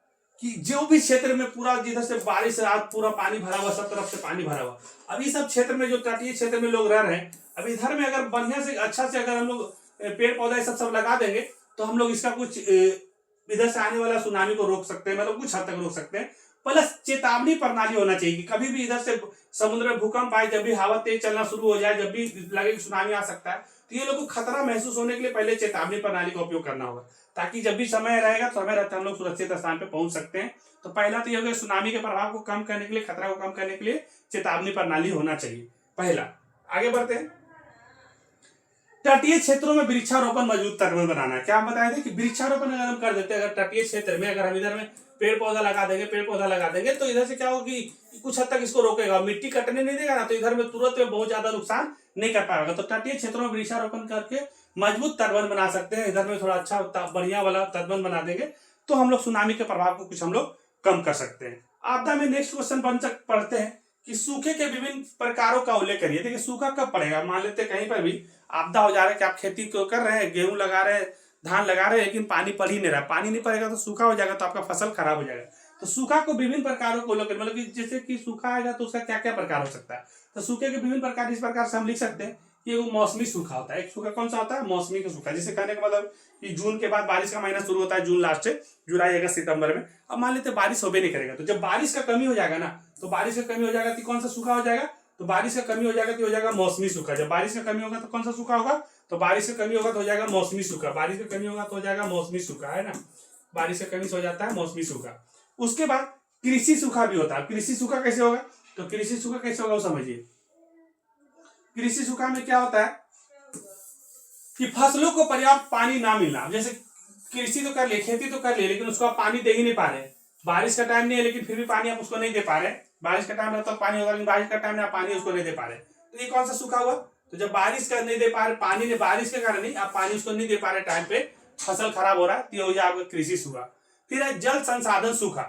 कि जो भी क्षेत्र में पूरा जिधर से बारिश से आज पूरा पानी भरा हुआ, सब तरफ से पानी भरा हुआ, अभी सब क्षेत्र में जो तटीय क्षेत्र में लोग रह रहे हैं, अब इधर में अगर बढ़िया से अच्छा से अगर हम लोग पेड़ पौधा सब लगा देंगे तो हम लोग इसका कुछ इधर से आने वाला सुनामी को रोक सकते हैं, मतलब कुछ हद तक रोक सकते हैं। प्लस चेतावनी प्रणाली होना चाहिए कि कभी भी इधर से समुद्र में भूकंप आए, जब भी हवा तेज चलना शुरू हो जाए, जब भी लगे कि सुनामी आ सकता है, तो ये लोग को खतरा महसूस होने के लिए पहले चेतावनी प्रणाली का उपयोग करना होगा, ताकि जब भी समय रहेगा तो समय रहते हम लोग सुरक्षित स्थान पे पहुंच सकते हैं। तो पहला तो ये हो गया, सुनामी के प्रभाव को कम करने के लिए, खतरा को कम करने के लिए चेतावनी प्रणाली होना चाहिए पहला। आगे बढ़ते हैं, तटीय क्षेत्रों में वृक्षारोपण मजबूत तटबंध बनाना है। क्या हम बताए थे कि वृक्षारोपण अगर हम कर देते हैं, अगर तटीय क्षेत्र में अगर हम इधर में पेड़ पौधा लगा देंगे तो इधर से क्या होगी, कुछ हद तक इसको रोकेगा, मिट्टी कटने नहीं देगा ना, तो इधर में तुरंत में बहुत ज्यादा नुकसान नहीं कर पाएगा। तो तटीय क्षेत्रों में वृक्षारोपण करके मजबूत तटबंध बना सकते हैं। इधर में थोड़ा अच्छा बढ़िया वाला तटबंध बना देंगे तो हम लोग सुनामी के प्रभाव को कुछ हम लोग कम कर सकते हैं। आपदा में नेक्स्ट क्वेश्चन पढ़ते हैं कि सूखे के विभिन्न प्रकारों का उल्लेख करिए। देखिए, सूखा कब पड़ेगा? मान लेते हैं कहीं पर भी आपदा हो जा रहा है कि आप खेती कर रहे हैं, गेहूं लगा रहे हैं, धान लगा रहे हैं, लेकिन पानी पड़ ही नहीं रहा, पानी नहीं पड़ेगा तो सूखा हो जाएगा, तो आपका फसल खराब हो जाएगा। तो सूखा को विभिन्न प्रकारों को लोग मतलब कि जैसे कि सूखा आएगा तो उसका क्या क्या प्रकार हो सकता है। तो सूखे के विभिन्न प्रकार इस प्रकार से हम लिख सकते हैं कि वो मौसमी सूखा होता है। एक सूखा कौन सा होता है, मौसमी का सूखा। जिसे कहने का मतलब कि जून के बाद बारिश का महीना शुरू होता है, जून लास्ट से जुलाई अगस्त सितंबर में। अब मान लेते बारिश हो भी नहीं करेगा, तो जब बारिश का कमी हो जाएगा ना, तो बारिश का कमी हो जाएगा तो कौन सा सूखा हो जाएगा, तो बारिश का कमी हो जाएगा तो हो जाएगा मौसमी सूखा। जब बारिश का कमी होगा तो कौन सा सूखा होगा, तो बारिश का कमी होगा तो हो जाएगा मौसमी सूखा। बारिश का कमी होगा तो हो जाएगा मौसमी सूखा, है ना। बारिश का कमी से हो जाता है मौसमी सूखा। उसके बाद कृषि सूखा भी होता है। कृषि सूखा कैसे होगा, तो कृषि सूखा कैसे होगा वो समझिए। कृषि सूखा में क्या होता है कि फसलों को पर्याप्त पानी ना मिलना। जैसे कृषि तो कर ले, खेती तो कर ले, लेकिन उसको आप पानी दे ही नहीं पा रहे। बारिश का टाइम नहीं है लेकिन फिर भी पानी आप उसको नहीं दे पा रहे। बारिश का टाइम रहता है पानी होगा, लेकिन बारिश का टाइम में आप पानी उसको नहीं दे पा रहे, तो ये कौन सा सूखा हुआ। तो जब बारिश का नहीं दे पा रहे, पानी ने बारिश के कारण नहीं, आप पानी उसको नहीं दे पा रहे टाइम पे, फसल खराब हो रहा है, तो ये हो गया आपका कृषि सूखा। फिर है जल संसाधन सूखा।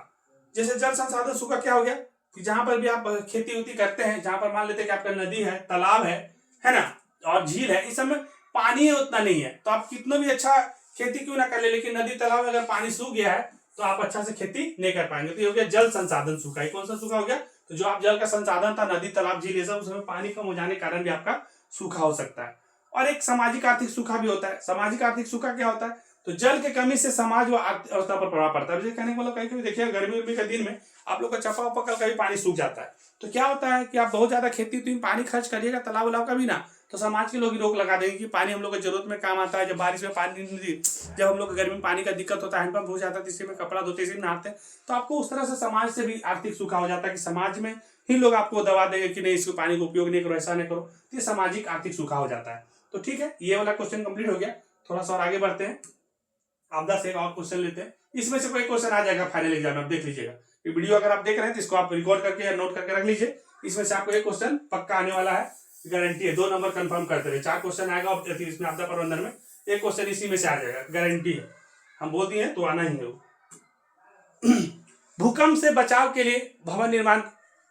जैसे जल संसाधन सूखा क्या हो गया कि जहां पर भी आप खेती उती करते हैं, जहां पर मान लेते हैं कि आपका नदी है, तालाब है ना, और झील है, इस समय पानी उतना नहीं है, तो आप कितना भी अच्छा खेती क्यों ना कर ले, लेकिन नदी तालाब में अगर पानी सूख गया है तो आप अच्छा से खेती नहीं कर पाएंगे। तो ये हो गया जल संसाधन सूखा। ये कौन सा सूखा हो गया, तो जो आप जल का संसाधन था, नदी तालाब झील ये सब, उसमें पानी कम हो जाने के कारण भी आपका सूखा हो सकता है। और एक सामाजिक आर्थिक सूखा भी होता है। सामाजिक आर्थिक सूखा क्या होता है, तो जल की कमी से समाज व आर्थिक अवस्था पर प्रभाव पड़ता है। जैसे कहने का मतलब कहीं कभी देखिए गर्मी के दिन में आप लोग का चपा उपा कभी पानी सूख जाता है, तो क्या होता है कि आप बहुत ज्यादा खेती में पानी खर्च करिएगा तालाब उलाब का भी ना, तो समाज के लोग ही रोक लगा देंगे कि पानी हम लोग को जरूरत में काम आता है। जब बारिश में पानी नहीं, जब हम लोग गर्मी में पानी का दिक्कत होता है, हैंडपंप हो जाता है, इसी में कपड़ा धोते, इसी में नहाते हैं, तो आपको उस तरह से समाज से भी आर्थिक सूखा हो जाता है कि समाज में ही लोग आपको दबा देंगे कि नहीं इसको पानी का उपयोग नहीं करो, ऐसा नहीं करो। तो ये सामाजिक आर्थिक सूखा हो जाता है। तो ठीक है, ये वाला क्वेश्चन कंप्लीट हो गया। थोड़ा सा और आगे बढ़ते हैं, आपदा से एक और क्वेश्चन लेते हैं। इसमें से कोई क्वेश्चन आ जाएगा फाइनल एग्जाम में, आप देख लीजिएगा। ये वीडियो अगर आप देख रहे हैं तो इसको आप रिकॉर्ड करके या नोट करके रख लीजिए। इसमें से आपको एक क्वेश्चन पक्का आने वाला है, गारंटी है। 2 नंबर कंफर्म करते रहे। 4 क्वेश्चन आएगा और इसमें आपदा प्रबंधन में एक क्वेश्चन इसी में से आ जाएगा, गारंटी है। हम बोल दिए तो आना ही है। भूकंप से बचाव के लिए भवन निर्माण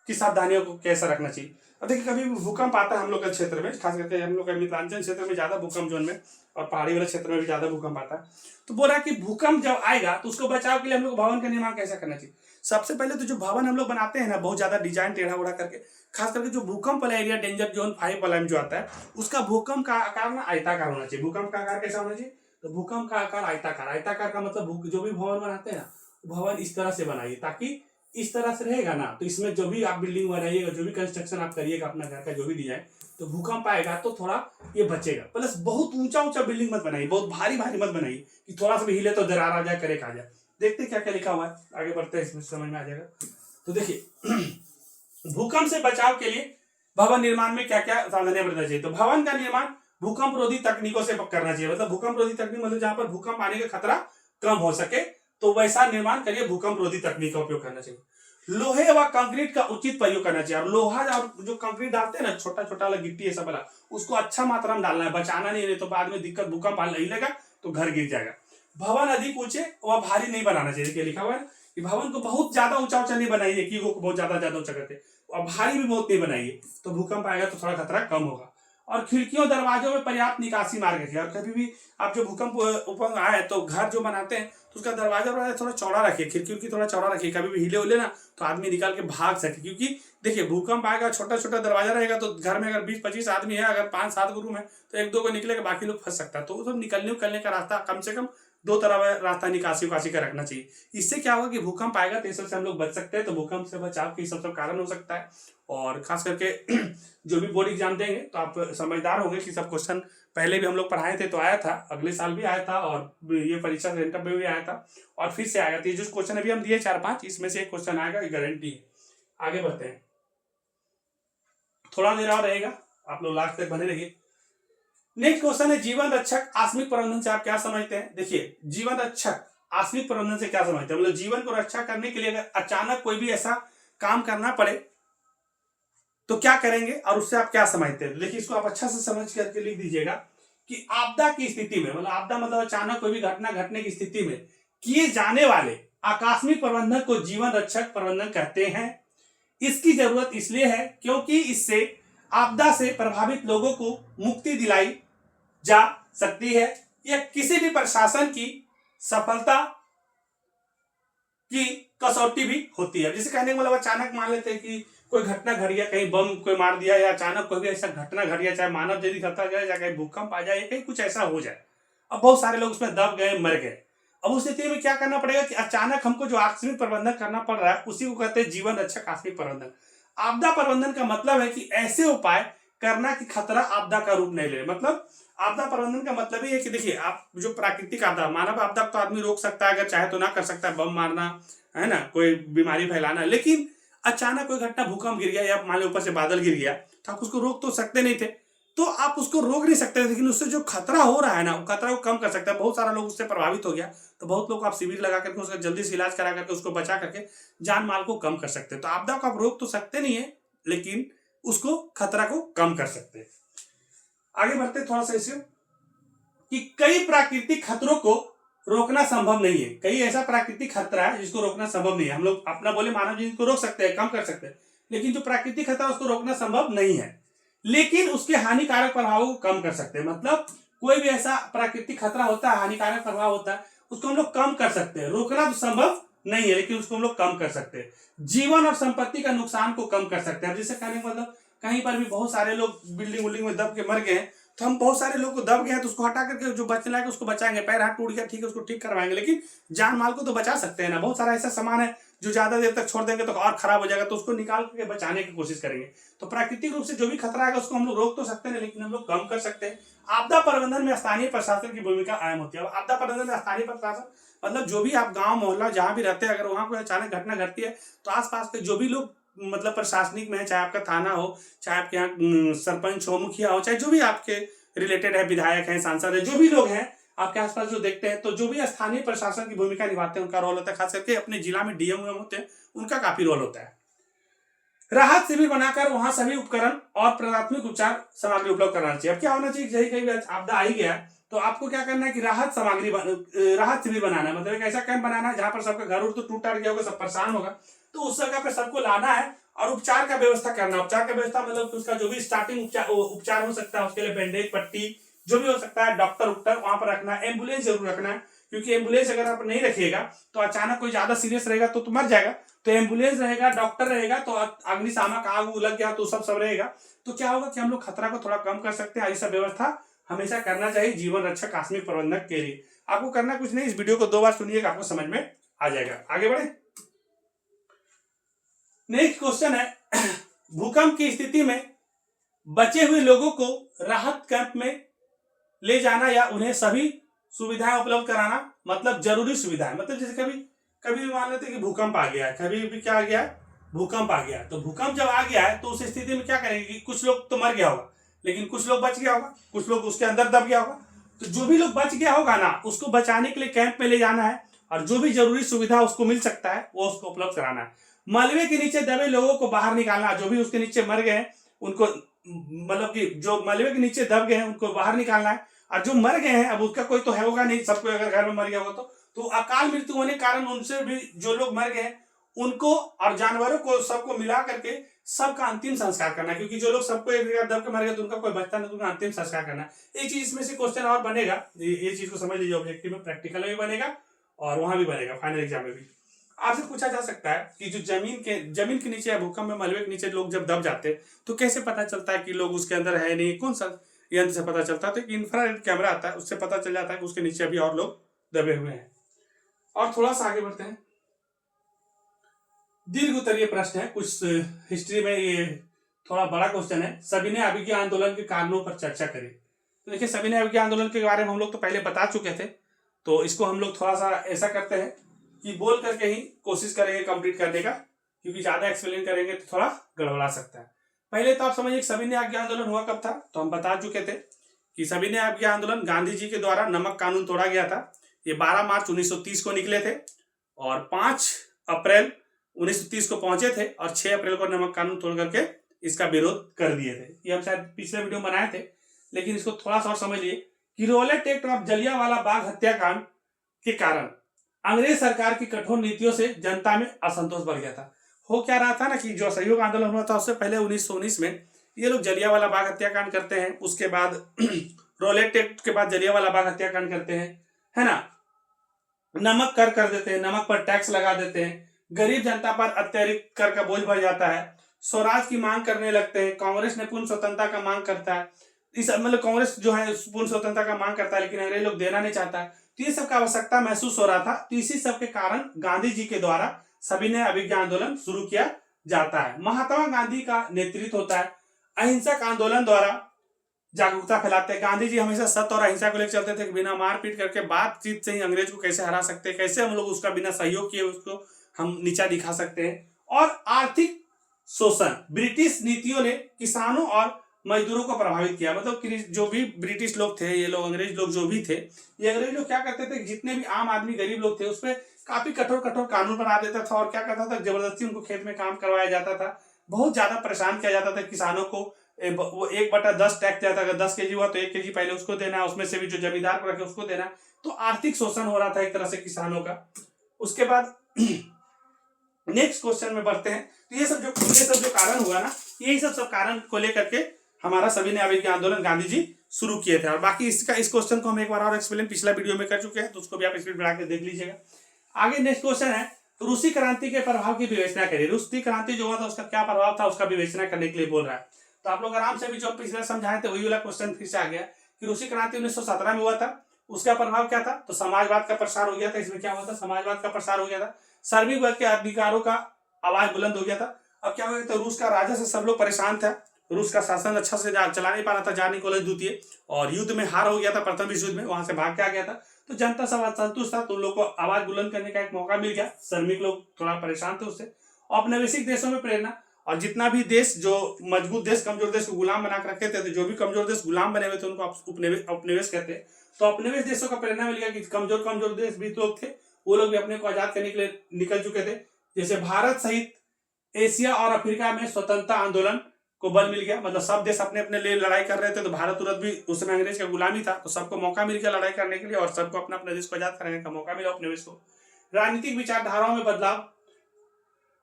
की सावधानियों को कैसा रखना चाहिए। अब देखिए कभी भूकंप आता है हम लोग के क्षेत्र में, खास करके हम लोग का मिथिलांचल क्षेत्र में ज्यादा भूकंप जोन में, और पहाड़ी वाले क्षेत्र में भी ज्यादा भूकंप आता है। तो बोल रहा है कि भूकंप जब आएगा तो उसको बचाव के लिए हम लोग भवन का निर्माण कैसा करना चाहिए। सबसे पहले तो जो भवन हम लोग बनाते हैं ना, बहुत ज्यादा डिजाइन टेढ़ा उड़ा करके, खास करके जो भूकंप वाला एरिया डेंजर जोन 5 वाला में जो आता है, उसका भूकंप का आकार ना आयताकार होना चाहिए। भूकंप का आकार कैसा होना चाहिए, तो भूकंप का आकार आयताकार। आयताकार का मतलब जो भी भवन बनाते हैं ना, भवन इस तरह से बनाइए, ताकि इस तरह से रहेगा ना, तो इसमें जो भी आप बिल्डिंग बनाइएगा, जो भी कंस्ट्रक्शन आप करिएगा अपना घर का, जो भी डिजाइन, तो भूकंप आएगा तो थोड़ा ये बचेगा। प्लस बहुत ऊंचा ऊंचा बिल्डिंग मत बनाइए, बहुत भारी भारी मत बनाइए कि थोड़ा सा भी हिले तो दरार आ जाए, करे आ जाए। देखते क्या क्या लिखा हुआ है, आगे बढ़ते हैं, इसमें समझ में आ जाएगा। तो देखिए भूकंप से बचाव के लिए भवन निर्माण में क्या क्या सावधानियां बरतना चाहिए। तो भवन का निर्माण भूकंप रोधी तकनीकों से करना चाहिए। मतलब भूकंप रोधी तकनीक मतलब जहां पर भूकंप आने का खतरा कम हो सके, तो वैसा निर्माण करिए, भूकंप रोधी तकनीक का उपयोग करना चाहिए। लोहे व कंक्रीट का उचित प्रयोग करना चाहिए। और लोहा और जो कंक्रीट डालते हैं ना, छोटा छोटा वाला गिट्टी ऐसा वाला, उसको अच्छा मात्रा में डालना है, बचाना नहीं तो बाद में दिक्कत, भूकंप हिलेगा तो घर गिर जाएगा। भवन अधिक ऊंचे व भारी नहीं बनाना चाहिए। देखिए लिखा हुआ है कि भवन को बहुत ज्यादा ऊंचा ऊंचा नहीं बनाइए कि वो बहुत ज्यादा ऊंचा करते, और भारी भी बहुत नहीं बनाइए, तो भूकंप आएगा तो थोड़ा खतरा कम होगा। और खिड़कियों दरवाजों में पर्याप्त निकासी मार्ग रखिए। और कभी भी आप जो भूकंप ऊपर आए तो घर जो बनाते हैं तो उसका दरवाजा थोड़ा चौड़ा रखिए, खिड़की की थोड़ा चौड़ा रखिए, कभी भी हिले उले ना तो आदमी निकाल के भाग सके। क्योंकि देखिए भूकंप आएगा, छोटा छोटा दरवाजा रहेगा, तो घर में अगर 20-25 आदमी है, अगर 5-7 रूम है, तो 1-2 को निकलेगा, बाकी लोग फंस सकता है। तो सब निकलने का रास्ता कम से कम 2 तरह रास्ता निकासी उकासी का रखना चाहिए। इससे क्या होगा कि भूकंप आएगा तो इस सबसे हम लोग बच सकते हैं। तो भूकंप से बचाव के सब कारण हो सकता है। और खास करके जो भी बोर्ड एग्जाम देंगे तो आप समझदार होंगे कि सब क्वेश्चन पहले भी हम लोग पढ़ाए थे, तो आया था, अगले साल भी आया था, और ये परीक्षा सेंटर में भी आया था, और फिर से आएगा। तो ये जो क्वेश्चन अभी हम दिए 4-5, इसमें से एक क्वेश्चन आएगा, गारंटी है। आगे बढ़ते हैं, थोड़ा देर और रहेगा, आप लोग लास्ट तक बने रहिए। नेक्स्ट क्वेश्चन है जीवन रक्षक आकस्मिक प्रबंधन से आप क्या समझते हैं। देखिए जीवन रक्षक आकस्मिक प्रबंधन से क्या समझते हैं, मतलब जीवन को रक्षा करने के लिए अगर अचानक कोई भी ऐसा काम करना पड़े तो क्या करेंगे, और उससे आप क्या समझते हैं। देखिए इसको आप अच्छा से समझ करके लिख दीजिएगा कि आपदा की स्थिति में, मतलब आपदा मतलब अचानक कोई भी घटना घटने की स्थिति में किए जाने वाले आकस्मिक प्रबंधन को जीवन रक्षक प्रबंधन कहते हैं। इसकी जरूरत इसलिए है क्योंकि इससे आपदा से प्रभावित लोगों को मुक्ति दिलाई जा सकती है। यह किसी भी प्रशासन की सफलता की कसौटी भी होती है। जैसे कहने का मतलब अचानक मान लेते हैं कि कोई घटना घट गया, कहीं बम कोई मार दिया, या अचानक कोई भी ऐसा घटना घट गया, चाहे मानव जनित खतरा जाए, या कहीं भूकंप आ जाए, कहीं कुछ ऐसा हो जाए, अब बहुत सारे लोग उसमें दब गए, मर गए। अब उस स्थिति में क्या करना पड़ेगा कि अचानक हमको जो आकस्मिक प्रबंधन करना पड़ रहा है उसी को कहते हैं जीवन रक्षक आकस्मिक प्रबंधन। आपदा प्रबंधन का मतलब है कि ऐसे उपाय करना कि खतरा आपदा का रूप नहीं ले। मतलब आपदा प्रबंधन का मतलब ही है कि देखिए, आप जो प्राकृतिक आपदा, मानव आपदा तो आदमी रोक सकता है, अगर चाहे तो ना कर सकता है, बम मारना है ना, कोई बीमारी फैलाना, लेकिन अचानक कोई घटना, भूकंप गिर गया या मान लो ऊपर से बादल गिर गया, तो आप उसको रोक तो सकते नहीं थे। तो आप उसको रोक नहीं सकते, लेकिन उससे जो खतरा हो रहा है ना, वो खतरा को कम कर सकते हैं। बहुत सारा लोग उससे प्रभावित हो गया, तो बहुत लोग आप शिविर लगा करके उसका जल्दी से इलाज करा करके उसको बचा करके जान माल को कम कर सकते हैं। तो आपदा को आप रोक तो सकते नहीं है, लेकिन उसको खतरा को कम कर सकते हैं। आगे बढ़ते थोड़ा सा इससे कि कई प्राकृतिक खतरों को रोकना संभव नहीं है। कई ऐसा प्राकृतिक खतरा है जिसको रोकना संभव नहीं है। हम लोग अपना बोले मानव जीवन को रोक सकते हैं, कम कर सकते हैं, लेकिन जो प्राकृतिक खतरा उसको रोकना संभव नहीं है, लेकिन उसके हानिकारक प्रभावों को कम कर सकते हैं। मतलब कोई भी ऐसा प्राकृतिक खतरा होता है, हानिकारक प्रभाव होता है, उसको हम लोग कम कर सकते हैं। रोकना तो संभव नहीं है, लेकिन उसको हम लोग कम कर सकते हैं। जीवन और संपत्ति का नुकसान को कम कर सकते हैं। जैसे कहने का मतलब कहीं पर भी बहुत सारे लोग बिल्डिंग उल्डिंग में दब के मर गए, तो हम बहुत सारे लोग को दब गए तो उसको हटा करके जो बचने लायक उसको बचाएंगे। पैर हाथ टूट गया, ठीक है, उसको ठीक करवाएंगे, लेकिन जान माल को तो बचा सकते हैं ना। बहुत सारा ऐसा सामान है जो ज्यादा देर तक छोड़ देंगे तो और खराब हो जाएगा, तो उसको निकाल करके बचाने की कोशिश करेंगे। तो प्राकृतिक रूप से जो भी खतरा है उसको हम लोग रोक तो सकते हैं, लेकिन हम लोग कम कर सकते हैं। आपदा प्रबंधन में स्थानीय प्रशासन की भूमिका अहम होती है। आपदा प्रबंधन में स्थानीय प्रशासन मतलब जो भी आप गांव मोहल्ला जहां भी रहते हैं, अगर वहां कोई अचानक घटना घटती है तो आसपास के जो भी लोग मतलब प्रशासनिक में है, चाहे आपका थाना हो, चाहे आपके यहाँ सरपंच हो, मुखिया हो, चाहे जो भी आपके रिलेटेड है, विधायक हैं, सांसद है, जो भी लोग हैं आपके आसपास जो देखते हैं, तो जो भी स्थानीय प्रशासन की भूमिका निभाते हैं उनका रोल होता है। खास करके अपने जिला में डीएम होते हैं, उनका काफी रोल होता है। राहत शिविर बनाकर वहां सभी उपकरण और प्राथमिक उपचार सामग्री उपलब्ध कराना चाहिए। अब क्या होना चाहिए, यही कहीं आपदा आई गया तो आपको क्या करना है कि राहत शिविर बनाना है। मतलब एक ऐसा कैंप बनाना है जहां पर सबका घर तो टूट गया होगा, सब परेशान होगा, तो उस जगह पर सबको लाना है और उपचार का व्यवस्था करना। उपचार का व्यवस्था मतलब उसका जो भी स्टार्टिंग उपचार हो सकता है, उसके लिए बैंडेज, पट्टी, जो भी हो सकता है, डॉक्टर उक्टर वहां पर रखना है। एम्बुलेंस जरूर रखना है, क्योंकि एम्बुलेंस अगर आप नहीं रखिएगा तो अचानक कोई ज्यादा सीरियस रहेगा तो मर जाएगा। तो एम्बुलेंस रहेगा, डॉक्टर रहेगा, तो अग्निशामक आग लग गया तो सब रहेगा, तो क्या होगा कि हम लोग खतरा को थोड़ा कम कर सकते हैं। ऐसा व्यवस्था हमेशा करना चाहिए जीवन रक्षक आकस्मिक प्रबंधक के लिए। आपको करना कुछ नहीं, इस वीडियो को 2 बार सुनिएगा, आपको समझ में आ जाएगा। आगे बढ़े। नेक्स्ट क्वेश्चन है, भूकंप की स्थिति में बचे हुए लोगों को राहत कैंप में ले जाना या उन्हें सभी सुविधाएं उपलब्ध कराना, मतलब जरूरी सुविधाएं। मतलब जैसे कभी कभी मान लेते कि भूकंप आ गया है, कभी भी क्या आ गया है, भूकंप आ गया है, तो भूकंप जब आ गया है तो उस स्थिति में क्या करेंगे कि कुछ लोग तो मर गया होगा, लेकिन कुछ लोग बच गया होगा, कुछ लोग उसके अंदर दब गया होगा। तो जो भी लोग बच गया होगा ना, उसको बचाने के लिए कैंप में ले जाना है और जो भी जरूरी सुविधा उसको मिल सकता है वो उसको उपलब्ध कराना है। मलबे के नीचे दबे लोगों को बाहर निकालना, जो भी उसके नीचे मर गए उनको, मतलब कि जो मलबे के नीचे दब गए हैं उनको बाहर निकालना है। और जो मर गए हैं, अब उसका कोई तो है होगा नहीं, सबको अगर घर में मर गया होगा तो अकाल मृत्यु होने के कारण उनसे भी जो लोग मर गए उनको और जानवरों को सबको मिला करके सबका अंतिम संस्कार करना, क्योंकि जो लोग सबको एक जगह दब के मर गए तो उनका कोई बचता नहीं, तो उनका अंतिम संस्कार करना। एक चीज इसमें से क्वेश्चन और बनेगा, ये चीज को समझ लीजिए, ऑब्जेक्टिव में प्रैक्टिकल में भी बनेगा और वहां भी बनेगा, फाइनल एग्जाम में भी आपसे पूछा जा सकता है कि जो जमीन के नीचे या भूकंप में मलबे के नीचे लोग जब दब जाते हैं तो कैसे पता चलता है कि लोग उसके अंदर है नहीं, कौन सा यंत्र से पता चलता है? तो एक इंफ्रारेड कैमरा आता है, उससे पता चल जाता है कि उसके नीचे अभी और लोग दबे हुए हैं। और थोड़ा सा आगे बढ़ते हैं, दीर्घ उत्तरीय प्रश्न है, कुछ हिस्ट्री में ये थोड़ा बड़ा क्वेश्चन है। सविनय अवज्ञा आंदोलन के कारणों पर चर्चा करें। तो देखिए, सविनय अवज्ञा आंदोलन के बारे में हम लोग तो पहले बता चुके थे, तो इसको हम लोग थोड़ा सा ऐसा करते हैं कि बोल करके ही कोशिश करेंगे कंप्लीट करने का, क्योंकि ज्यादा एक्सप्लेन करेंगे तो थोड़ा गड़बड़ा सकता है। पहले तो आप समझिए सविनय अवज्ञा आंदोलन हुआ कब था, तो हम बता चुके थे कि सविनय अवज्ञा आंदोलन गांधी जी के द्वारा नमक कानून तोड़ा गया था। ये 12 मार्च 1930 को निकले थे और 5 अप्रैल 1930 को पहुंचे थे और 6 अप्रैल को नमक कानून तोड़ करके इसका विरोध कर दिए थे। ये हम शायद पिछले वीडियो में बनाए थे, लेकिन इसको थोड़ा सा और समझिए कि रॉलेट एक्ट और जलियांवाला बाग हत्याकांड के कारण अंग्रेज सरकार की कठोर नीतियों से जनता में असंतोष बढ़ गया था। हो क्या रहा था ना कि जो असहयोग आंदोलन हुआ था उससे पहले 1919 में ये लोग जलियांवाला बाग हत्याकांड करते हैं, उसके बाद रॉलेट एक्ट के बाद जलियांवाला बाग हत्याकांड करते हैं, है ना, नमक कर देते हैं, नमक पर टैक्स लगा देते हैं, गरीब जनता पर अत्यधिक कर का बोझ बढ़ जाता है, स्वराज की मांग करने लगते हैं, कांग्रेस ने पूर्ण स्वतंत्रता का मांग करता है, इस मतलब कांग्रेस जो है पूर्ण स्वतंत्रता का मांग करता है लेकिन अंग्रेज लोग देना नहीं चाहता है। तो ये सब का आवश्यकता महसूस हो रहा था, तो इसी सब के कारण गांधी जी के द्वारा सविनय अभिज्ञा आंदोलन शुरू किया जाता है। महात्मा गांधी का नेतृत्व होता है, अहिंसक आंदोलन द्वारा जागरूकता फैलाते हैं। गांधी जी हमेशा सत्य और अहिंसा को लेकर चलते थे कि बिना मारपीट करके बातचीत से ही अंग्रेज को कैसे हरा सकते हैं, कैसे हम लोग उसका बिना सहयोग किए उसको हम नीचा दिखा सकते हैं। और आर्थिक शोषण, ब्रिटिश नीतियों ने किसानों और मजदूरों को प्रभावित किया। मतलब कि जो भी ब्रिटिश लोग थे, ये लोग अंग्रेज लोग जो भी थे, ये अंग्रेज लोग क्या करते थे, जितने भी आम आदमी गरीब लोग थे उस पर काफी कठोर कठोर कानून बना देता था और क्या करता था, जबरदस्ती उनको खेत में काम करवाया जाता था, बहुत ज्यादा परेशान किया जाता था किसानों को। वो 1/10 टैक्स जाता था, 10 केजी हुआ तो 1 केजी पहले उसको देना, उसमें से भी जो जमींदार को रखे उसको देना। तो आर्थिक शोषण हो रहा था एक तरह से किसानों का। उसके बाद नेक्स्ट क्वेश्चन में बढ़ते हैं। तो ये सब जो कारण हुआ ना, यही सब कारण को लेकर के हमारा सविनय अभिज्ञा आंदोलन गांधी जी शुरू किए थे। और बाकी इस क्वेश्चन को हम एक बार और एक्सप्लेन पिछला वीडियो में कर चुके हैं, तो उसको भी आप स्पीड बढ़ा के देख लीजिएगा। आगे नेक्स्ट क्वेश्चन है, रूसी क्रांति के प्रभाव की विवेचना करिए। रूसी क्रांति जो हुआ था उसका क्या प्रभाव था, उसका विवेचना करने के लिए बोल रहा है। तो आप लोग आराम से भी जो पिछले समझाए थे वही वाला क्वेश्चन फिर से आ गया कि रूसी क्रांति 1917 में हुआ था, उसका प्रभाव क्या था, तो समाजवाद का प्रसार हो गया था। इसमें क्या हुआ था, समाजवाद का प्रसार हो गया था, श्रमिक वर्ग के अधिकारों का आवाज बुलंद हो गया था। अब क्या हो गया था, रूस का राजा से सब लोग परेशान था, रूस का शासन अच्छा से चला नहीं पा रहा था, जार निकोलस द्वितीय, और युद्ध में हार हो गया था प्रथम विश्व युद्ध में, वहां से भाग के आ गया था। तो जनता सब असंतुष्ट था, तो उन लोग को आवाज बुलंद करने का एक मौका मिल गया। श्रमिक लोग थोड़ा परेशान थे उससे। औपनिवेशिक देशों में प्रेरणा, और जितना भी देश जो मजबूत देश कमजोर देश को गुलाम बना कर रखे थे, तो जो भी कमजोर देश गुलाम बने हुए थे उनको उपनिवेश कहते हैं। तो उपनिवेश देशों का प्रेरणा मिल गया कि कमजोर देश भी लोग थे, वो लोग भी अपने को आजाद करने के लिए निकल चुके थे। जैसे भारत सहित एशिया और अफ्रीका में स्वतंत्रता आंदोलन को बल मिल गया। मतलब सब देश अपने अपने लिए लड़ाई कर रहे थे, तो भारत तुरंत भी उस समय अंग्रेज का गुलामी था, तो सबको मौका मिल गया लड़ाई करने के लिए और सबको अपना अपने देश को आजाद करने का मौका मिला उपनिवेश को। राजनीतिक विचारधाराओं में बदलाव,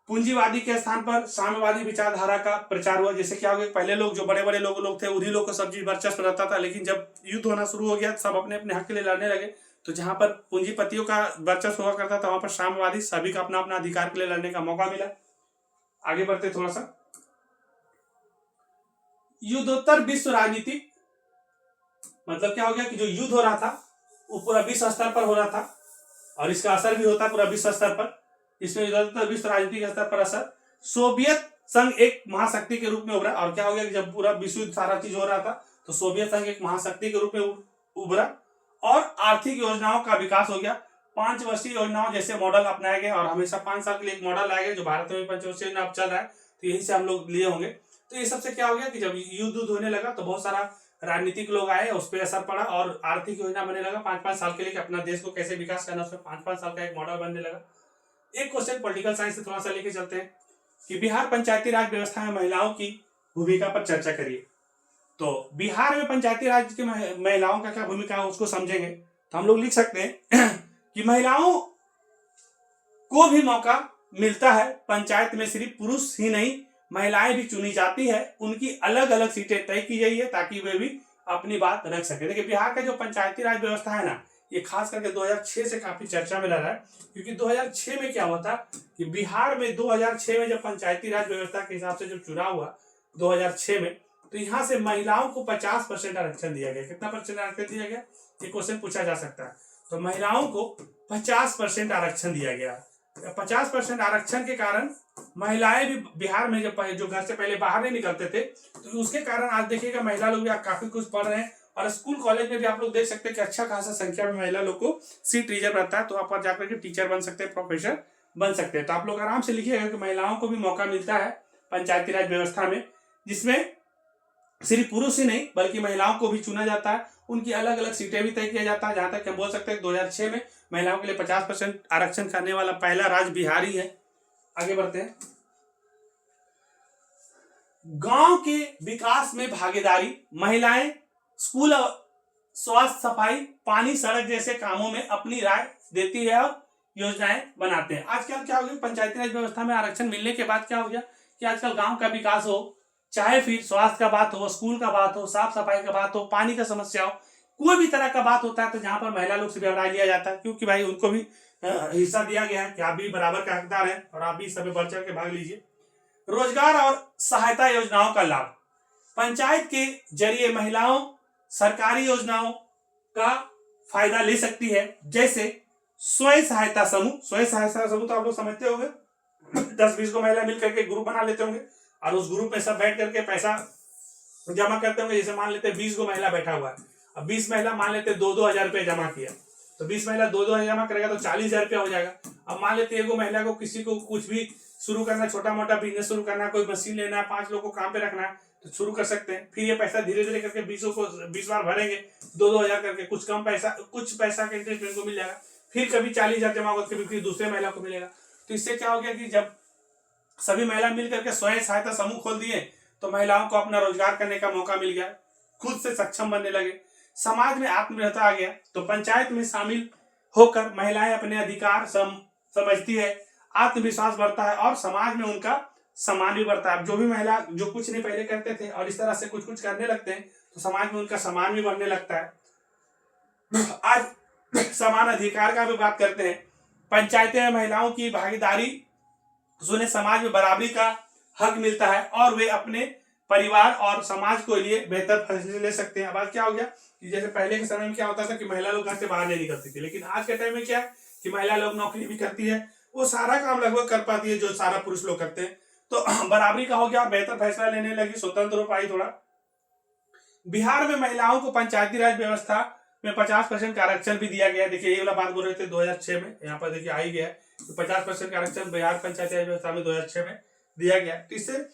पूंजीवादी के स्थान पर साम्यवादी विचारधारा का प्रचार हुआ। जैसे क्या हो गया, पहले लोग जो बड़े बड़े लोग थे उन्हीं लोग को सब चीज वर्चस्व रहता था, लेकिन जब युद्ध होना शुरू हो गया सब अपने अपने हक के लिए लड़ने लगे। तो जहां पर पूंजीपतियों का वर्चस्व हुआ करता था वहां पर साम्यवादी सभी का अपना अपना अधिकार के लिए लड़ने का मौका मिला। आगे बढ़ते थोड़ा सा, युद्धोत्तर विश्व राजनीति, मतलब क्या हो गया कि जो युद्ध हो रहा था वो पूरा विश्व स्तर पर हो रहा था और इसका असर भी होता है पूरा विश्व स्तर पर। इसमें युद्धोत्तर विश्व राजनीति के स्तर पर असर, सोवियत संघ एक महाशक्ति के रूप में उभरा। और क्या हो गया कि जब पूरा विश्व सारा चीज हो रहा था तो सोवियत संघ एक महाशक्ति के रूप में उभरा और आर्थिक योजनाओं का विकास हो गया। 5 वर्षीय योजनाओं जैसे मॉडल अपनाए गए और हमेशा 5 साल के लिए एक मॉडल लाए गए, जो भारत में 5 वर्षीय योजना अब चल रहा है, तो यही से हम लोग लिए होंगे। तो ये सबसे क्या हो गया कि जब युद्ध होने लगा तो बहुत सारा राजनीतिक लोग आए, उस पर असर पड़ा और आर्थिक योजना बनने लगा 5-5 साल के लिए कि अपना देश को कैसे विकास करना, उसमें 5-5 साल का एक मॉडल बनने लगा। एक क्वेश्चन पॉलिटिकल साइंस से थोड़ा सा लेके चलते हैं कि बिहार पंचायती राज व्यवस्था में महिलाओं की भूमिका पर चर्चा करिए। तो बिहार में पंचायती राज की महिलाओं का क्या भूमिका है उसको समझेंगे। तो हम लोग लिख सकते हैं कि महिलाओं को भी मौका मिलता है पंचायत में, सिर्फ पुरुष ही नहीं महिलाएं भी चुनी जाती है, उनकी अलग अलग सीटें तय की गई है ताकि वे भी अपनी बात रख सके। देखिए बिहार का जो पंचायती राज व्यवस्था है ना, ये खास करके 2006 से काफी चर्चा में रहा है, क्योंकि 2006 में क्या हुआ था कि बिहार में 2006 में जब पंचायती राज व्यवस्था के हिसाब से जो चुनाव हुआ 2006 में, तो यहाँ से महिलाओं को 50% आरक्षण दिया गया। कितना परसेंट आरक्षण दिया गया, ये क्वेश्चन पूछा जा सकता है। तो महिलाओं को 50% आरक्षण दिया गया। 50% आरक्षण के कारण महिलाएं भी बिहार में जो घर से पहले बाहर नहीं निकलते थे, तो उसके कारण आज देखिएगा महिला लोग भी काफी कुछ पढ़ रहे हैं और स्कूल कॉलेज में भी आप लोग देख सकते हैं कि अच्छा खासा संख्या में महिला लोग को सीट रिजर्व रहता है, तो आप जाकर के टीचर बन सकते हैं, प्रोफेसर बन सकते हैं। तो आप लोग आराम से लिखिएगा कि महिलाओं को भी मौका मिलता है पंचायती राज व्यवस्था में, जिसमें सिर्फ पुरुष ही नहीं बल्कि महिलाओं को भी चुना जाता है, उनकी अलग अलग सीटें भी तय किया जाता है। जहां तक हम बोल सकते हैं 2006 में महिलाओं के लिए 50% आरक्षण करने वाला पहला राज्य बिहार ही है। आगे बढ़ते हैं, गांव के विकास में भागीदारी, महिलाएं स्कूल, स्वास्थ्य, सफाई, पानी, सड़क जैसे कामों में अपनी राय देती है और योजनाएं बनाते हैं। आजकल क्या हो गया, पंचायती राज व्यवस्था में आरक्षण मिलने के बाद क्या हो गया कि आजकल गांव का विकास हो, चाहे फिर स्वास्थ्य का बात हो, स्कूल का बात हो, साफ सफाई का बात हो, पानी का समस्या हो, कोई भी तरह का बात होता है तो जहां पर महिला लोग से राय लिया जाता है, क्योंकि भाई उनको भी हिस्सा दिया गया है कि आप भी बराबर का हकदार हैं और आप भी सब बढ़ चढ़ के भाग लीजिए। रोजगार और सहायता योजनाओं का लाभ। पंचायत के जरिए महिलाओं सरकारी योजनाओं का फायदा ले सकती है, जैसे स्वयं सहायता समूह। स्वयं सहायता समूह तो आप लोग समझते होंगे, 10-20 को महिला मिलकर के ग्रुप बना लेते होंगे और उस ग्रुप में सब बैठ करके पैसा जमा करते होंगे। जैसे मान लेते हैं 20 को महिला बैठा हुआ है, अब 20 महिला मान लेते 2-2 हजार रुपये जमा किया, तो 20 महिला 2-2 हजार जमा करेगा तो 40,000 रुपया हो जाएगा। अब मान लेते एगो महिला को किसी को कुछ भी शुरू करना, छोटा मोटा बिजनेस शुरू करना, कोई मशीन लेना है, 5 लोग को काम पे रखना है तो शुरू कर सकते हैं। फिर ये पैसा धीरे धीरे करके 20 बार भरेंगे, 2-2 हजार करके, कुछ पैसा का इंटरेस्ट इनको मिल जाएगा। फिर कभी 40,000 जमा होगा, कभी फिर दूसरे महिला को मिलेगा। तो इससे क्या हो गया कि जब सभी महिला मिल करके स्वयं सहायता समूह खोल दिए तो महिलाओं को अपना रोजगार करने का मौका मिल गया, खुद से सक्षम बनने लगे, समाज में आत्मनिर्भरता आ गया। तो पंचायत में शामिल होकर महिलाएं अपने अधिकार समझती है, आत्मविश्वास बढ़ता है और समाज में उनका सम्मान भी बढ़ता है। जो भी महिला जो कुछ नहीं पहले करते थे और इस तरह से कुछ कुछ करने लगते हैं तो समाज में उनका सम्मान भी बढ़ने लगता है। आज समान अधिकार का भी बात करते हैं। पंचायतें में महिलाओं की भागीदारी से उन्हें समाज में बराबरी का हक मिलता है और वे अपने परिवार और समाज के लिए बेहतर फैसले ले सकते हैं। अब आज क्या हो गया कि जैसे पहले के समय में क्या होता था कि महिला लोग घर से बाहर नहीं निकलती थी, लेकिन आज के टाइम में क्या है कि महिला लोग नौकरी भी करती है, वो सारा काम लगभग कर पाती है जो सारा पुरुष लोग करते हैं। तो बराबरी का हो गया, बेहतर फैसला लेने लगी, स्वतंत्र हो पाई थोड़ा। बिहार में महिलाओं को पंचायती राज व्यवस्था में 50% का आरक्षण भी दिया गया है। देखिए ये वाला बात बोल रहे थे 2006 में, यहाँ पर देखिए आ ही गया है, 50% का आरक्षण बिहार पंचायती राज व्यवस्था में 2006 में दिया गया। तो इससे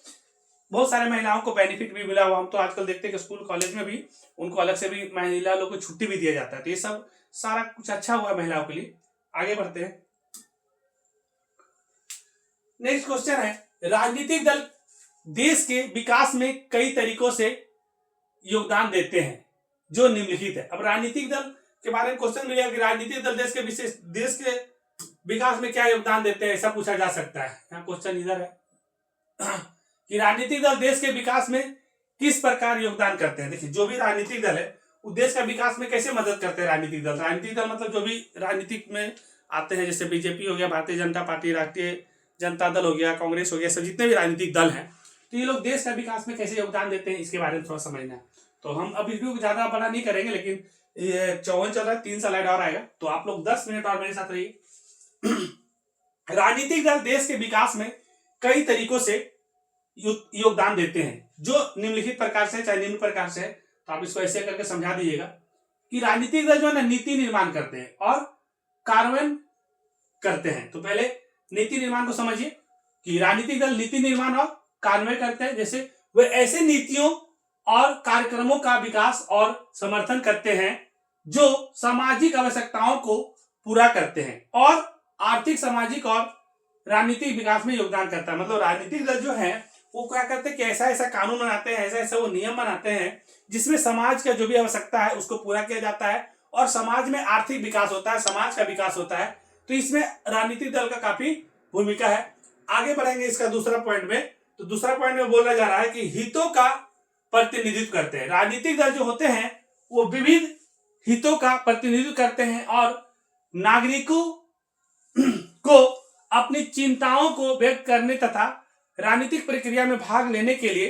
बहुत सारे महिलाओं को बेनिफिट भी मिला हुआ। हम तो आजकल देखते हैं कि स्कूल कॉलेज में भी उनको अलग से भी महिला लोग को छुट्टी भी दिया जाता है। तो ये सब सारा कुछ अच्छा हुआ है महिलाओं के लिए। आगे बढ़ते हैं। नेक्स्ट क्वेश्चन है, राजनीतिक दल देश के विकास में कई तरीकों से योगदान देते हैं जो निम्नलिखित है। अब राजनीतिक दल के बारे में क्वेश्चन मिलेगा कि राजनीतिक दल देश के विकास में क्या योगदान देते हैं, ऐसा पूछा जा सकता है। यहाँ क्वेश्चन इधर है कि राजनीतिक दल देश के विकास में किस प्रकार योगदान करते हैं। देखिए जो भी राजनीतिक दल है वो देश का विकास में कैसे मदद करते हैं। राजनीतिक दल मतलब जो भी राजनीतिक में आते हैं, जैसे बीजेपी हो गया, भारतीय जनता पार्टी, राष्ट्रीय जनता दल हो गया, कांग्रेस हो गया, सब जितने भी राजनीतिक दल हैं, तो ये लोग देश का विकास में कैसे योगदान देते हैं इसके बारे में थोड़ा समझना है। तो हम अब वीडियो को ज्यादा बड़ा नहीं करेंगे, लेकिन ये 54 चल रहा है, 3 स्लाइड और आएगा, तो आप लोग 10 मिनट और मेरे साथ रहिए। राजनीतिक दल देश के विकास में कई तरीकों से योगदान देते हैं जो निम्नलिखित प्रकार से, चाहे निम्न प्रकार से, तो आप इसको ऐसे करके समझा दीजिएगा कि राजनीतिक दल जो है ना नीति निर्माण करते हैं और कार्यान्वयन करते हैं। तो पहले नीति निर्माण को समझिए कि राजनीतिक दल नीति निर्माण और कार्यान्वयन करते हैं, जैसे वे ऐसे नीतियों और कार्यक्रमों का विकास और समर्थन करते हैं जो सामाजिक आवश्यकताओं को पूरा करते हैं और आर्थिक, सामाजिक और राजनीतिक विकास में योगदान करता है। मतलब राजनीतिक दल जो है वो क्या करते हैं कि ऐसा ऐसा कानून बनाते हैं, ऐसा ऐसा वो नियम बनाते हैं जिसमें समाज का जो भी आवश्यकता है उसको पूरा किया जाता है और समाज में आर्थिक विकास होता है, समाज का विकास होता है। तो इसमें राजनीतिक दल का काफी भूमिका है। आगे बढ़ेंगे इसका दूसरा पॉइंट में। तो दूसरा पॉइंट में बोला जा रहा है कि हितों का प्रतिनिधित्व करते हैं। राजनीतिक दल जो होते हैं वो विविध हितों का प्रतिनिधित्व करते हैं और नागरिकों को अपनी चिंताओं को व्यक्त करने तथा राजनीतिक प्रक्रिया में भाग लेने के लिए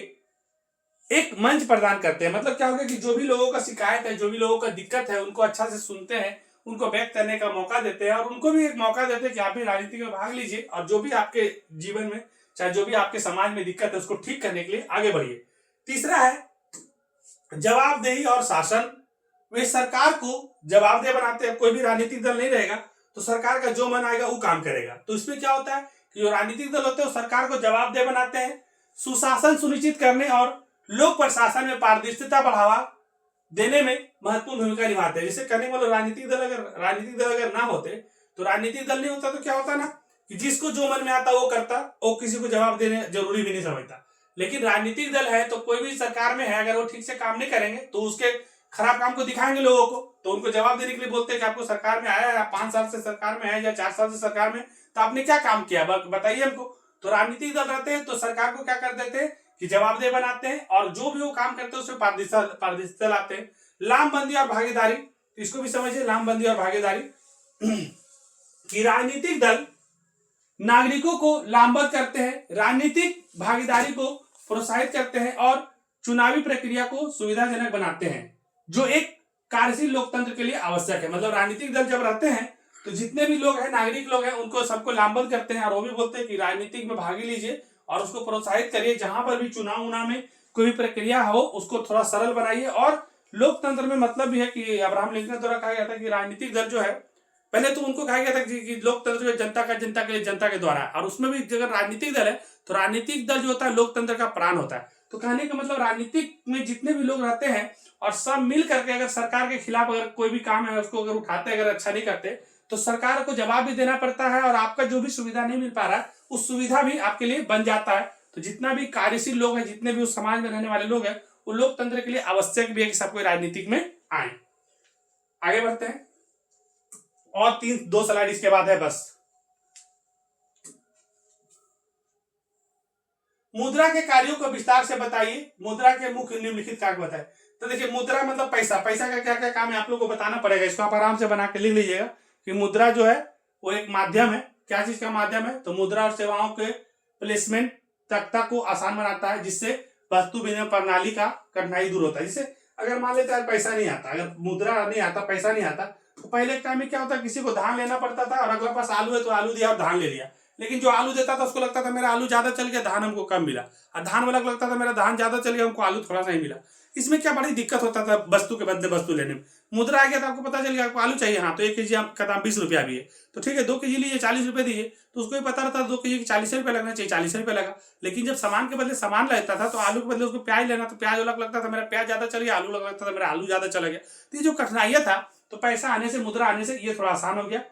एक मंच प्रदान करते हैं। मतलब क्या होगा कि जो भी लोगों का शिकायत है, जो भी लोगों का दिक्कत है, उनको अच्छा से सुनते हैं, उनको व्यक्त करने का मौका देते हैं और उनको भी एक मौका देते हैं कि आप भी राजनीति में भाग लीजिए और जो भी आपके जीवन में, चाहे जो भी आपके समाज में दिक्कत है, उसको ठीक करने के लिए आगे बढ़िए। तीसरा है जवाबदेही और शासन। वे सरकार को जवाबदेह बनाते हैं। कोई भी राजनीतिक दल नहीं रहेगा तो सरकार का जो मन आएगा वो काम करेगा। तो इसमें क्या होता है कि जो राजनीतिक दल होते हैं वो सरकार को जवाबदेह बनाते हैं, सुशासन सुनिश्चित करने और लोक प्रशासन में पारदर्शिता बढ़ावा देने में महत्वपूर्ण भूमिका निभाते हैं। जैसे कहने वाले राजनीतिक दल अगर ना होते, तो राजनीतिक दल नहीं होता तो क्या होता ना कि जिसको जो मन में आता वो करता, वो किसी को जवाब देने जरूरी भी नहीं समझता। लेकिन राजनीतिक दल है तो कोई भी सरकार में है, अगर वो ठीक से काम नहीं करेंगे तो उसके खराब काम को दिखाएंगे लोगों को, तो उनको जवाब देने के लिए बोलते हैं कि आपको सरकार में आया है, आप 5 साल से सरकार में है या 4 साल से सरकार में, तो आपने क्या काम किया बताइए हमको। तो राजनीतिक दल रहते हैं तो सरकार को क्या कर देते हैं कि जवाबदेह बनाते हैं और जो भी वो काम करते हैं उसमें पारदर्शिता लाते हैं। लामबंदी और भागीदारी, इसको भी समझिए, लामबंदी और भागीदारी। कि राजनीतिक दल नागरिकों को लामबंद करते हैं, राजनीतिक भागीदारी को प्रोत्साहित करते हैं और चुनावी प्रक्रिया को सुविधाजनक बनाते हैं, जो एक कार्यशील लोकतंत्र के लिए आवश्यक है। मतलब राजनीतिक दल जब रहते हैं तो जितने भी लोग हैं, नागरिक लोग हैं, उनको सबको लामबंद करते हैं और वो भी बोलते हैं कि राजनीतिक में भाग लीजिए और उसको प्रोत्साहित करिए। जहां पर भी चुनाव में कोई भी प्रक्रिया हो उसको थोड़ा सरल बनाइए। और लोकतंत्र में मतलब भी है कि अब्राहम लिंकन द्वारा कहा गया था कि राजनीतिक दल जो है, पहले तो उनको कहा गया था कि लोकतंत्र जो जनता का, जनता के लिए, जनता के द्वारा, और उसमें भी अगर राजनीतिक दल है तो राजनीतिक दल जो होता है लोकतंत्र का प्राण होता है। तो कहने का मतलब राजनीतिक में जितने भी लोग रहते हैं और सब मिल करके अगर सरकार के खिलाफ अगर कोई भी काम है उसको अगर उठाते, अगर अच्छा नहीं करते, तो सरकार को जवाब भी देना पड़ता है और आपका जो भी सुविधा नहीं मिल पा रहा है उस सुविधा भी आपके लिए बन जाता है। तो जितना भी कार्यशील लोग हैं, जितने भी उस समाज में रहने वाले लोग हैं, वो लोकतंत्र के लिए आवश्यक भी है कि सबको राजनीतिक में आए। आगे बढ़ते हैं और 2 स्लाइड इसके बाद है बस। मुद्रा के कार्यों को विस्तार से बताइए। मुद्रा के मुख्य निम्नलिखित कार्य बताएं। तो देखिए, मुद्रा मतलब पैसा, पैसा का क्या क्या काम है आप लोग को बताना पड़ेगा। इसको आप आराम से बना के लिख लीजिएगा कि मुद्रा जो है वो एक माध्यम है। क्या चीज का माध्यम है? तो मुद्रा और सेवाओं के प्लेसमेंट तख्ता को आसान बनाता है, जिससे वस्तु विनिमय प्रणाली का कठिनाई दूर होता है। जिससे अगर मान लेते हैं पैसा नहीं आता, अगर मुद्रा नहीं आता, पैसा नहीं आता, तो पहले टाइम में क्या होता, किसी को धान लेना पड़ता था और अगला पास आलू है तो आलू दिया और धान ले लिया। लेकिन जो आलू देता था उसको लगता था मेरा आलू ज्यादा चल गया, धान हमको कम मिला, और धान वाला को लगता था मेरा धान ज्यादा चल गया, हमको आलू थोड़ा सा ही मिला। इसमें क्या बड़ी दिक्कत होता था वस्तु के बदले वस्तु लेने में। मुद्रा आ गया तो आपको पता चल गया आपको आलू चाहिए, हाँ तो 1 केजी का दाम 20 रुपया भी है, तो ठीक है 2 केजी लीजिए 40 रुपये दीजिए। तो उसको भी पता रहता था 2 केजी 40 रुपये लगना चाहिए, 40 रुपये लगा। लेकिन जब सामान के बदले सामान लेता था तो आलू के बदले उसको प्याज लेना, तो प्याज वाला लगता था मेरा प्याज ज्यादा चल गया, आलू लगता था मेरा आलू ज्यादा चला गया। तो ये जो कठिनाइयां था, तो पैसा आने से, मुद्रा आने से ये थोड़ा आसान हो गया।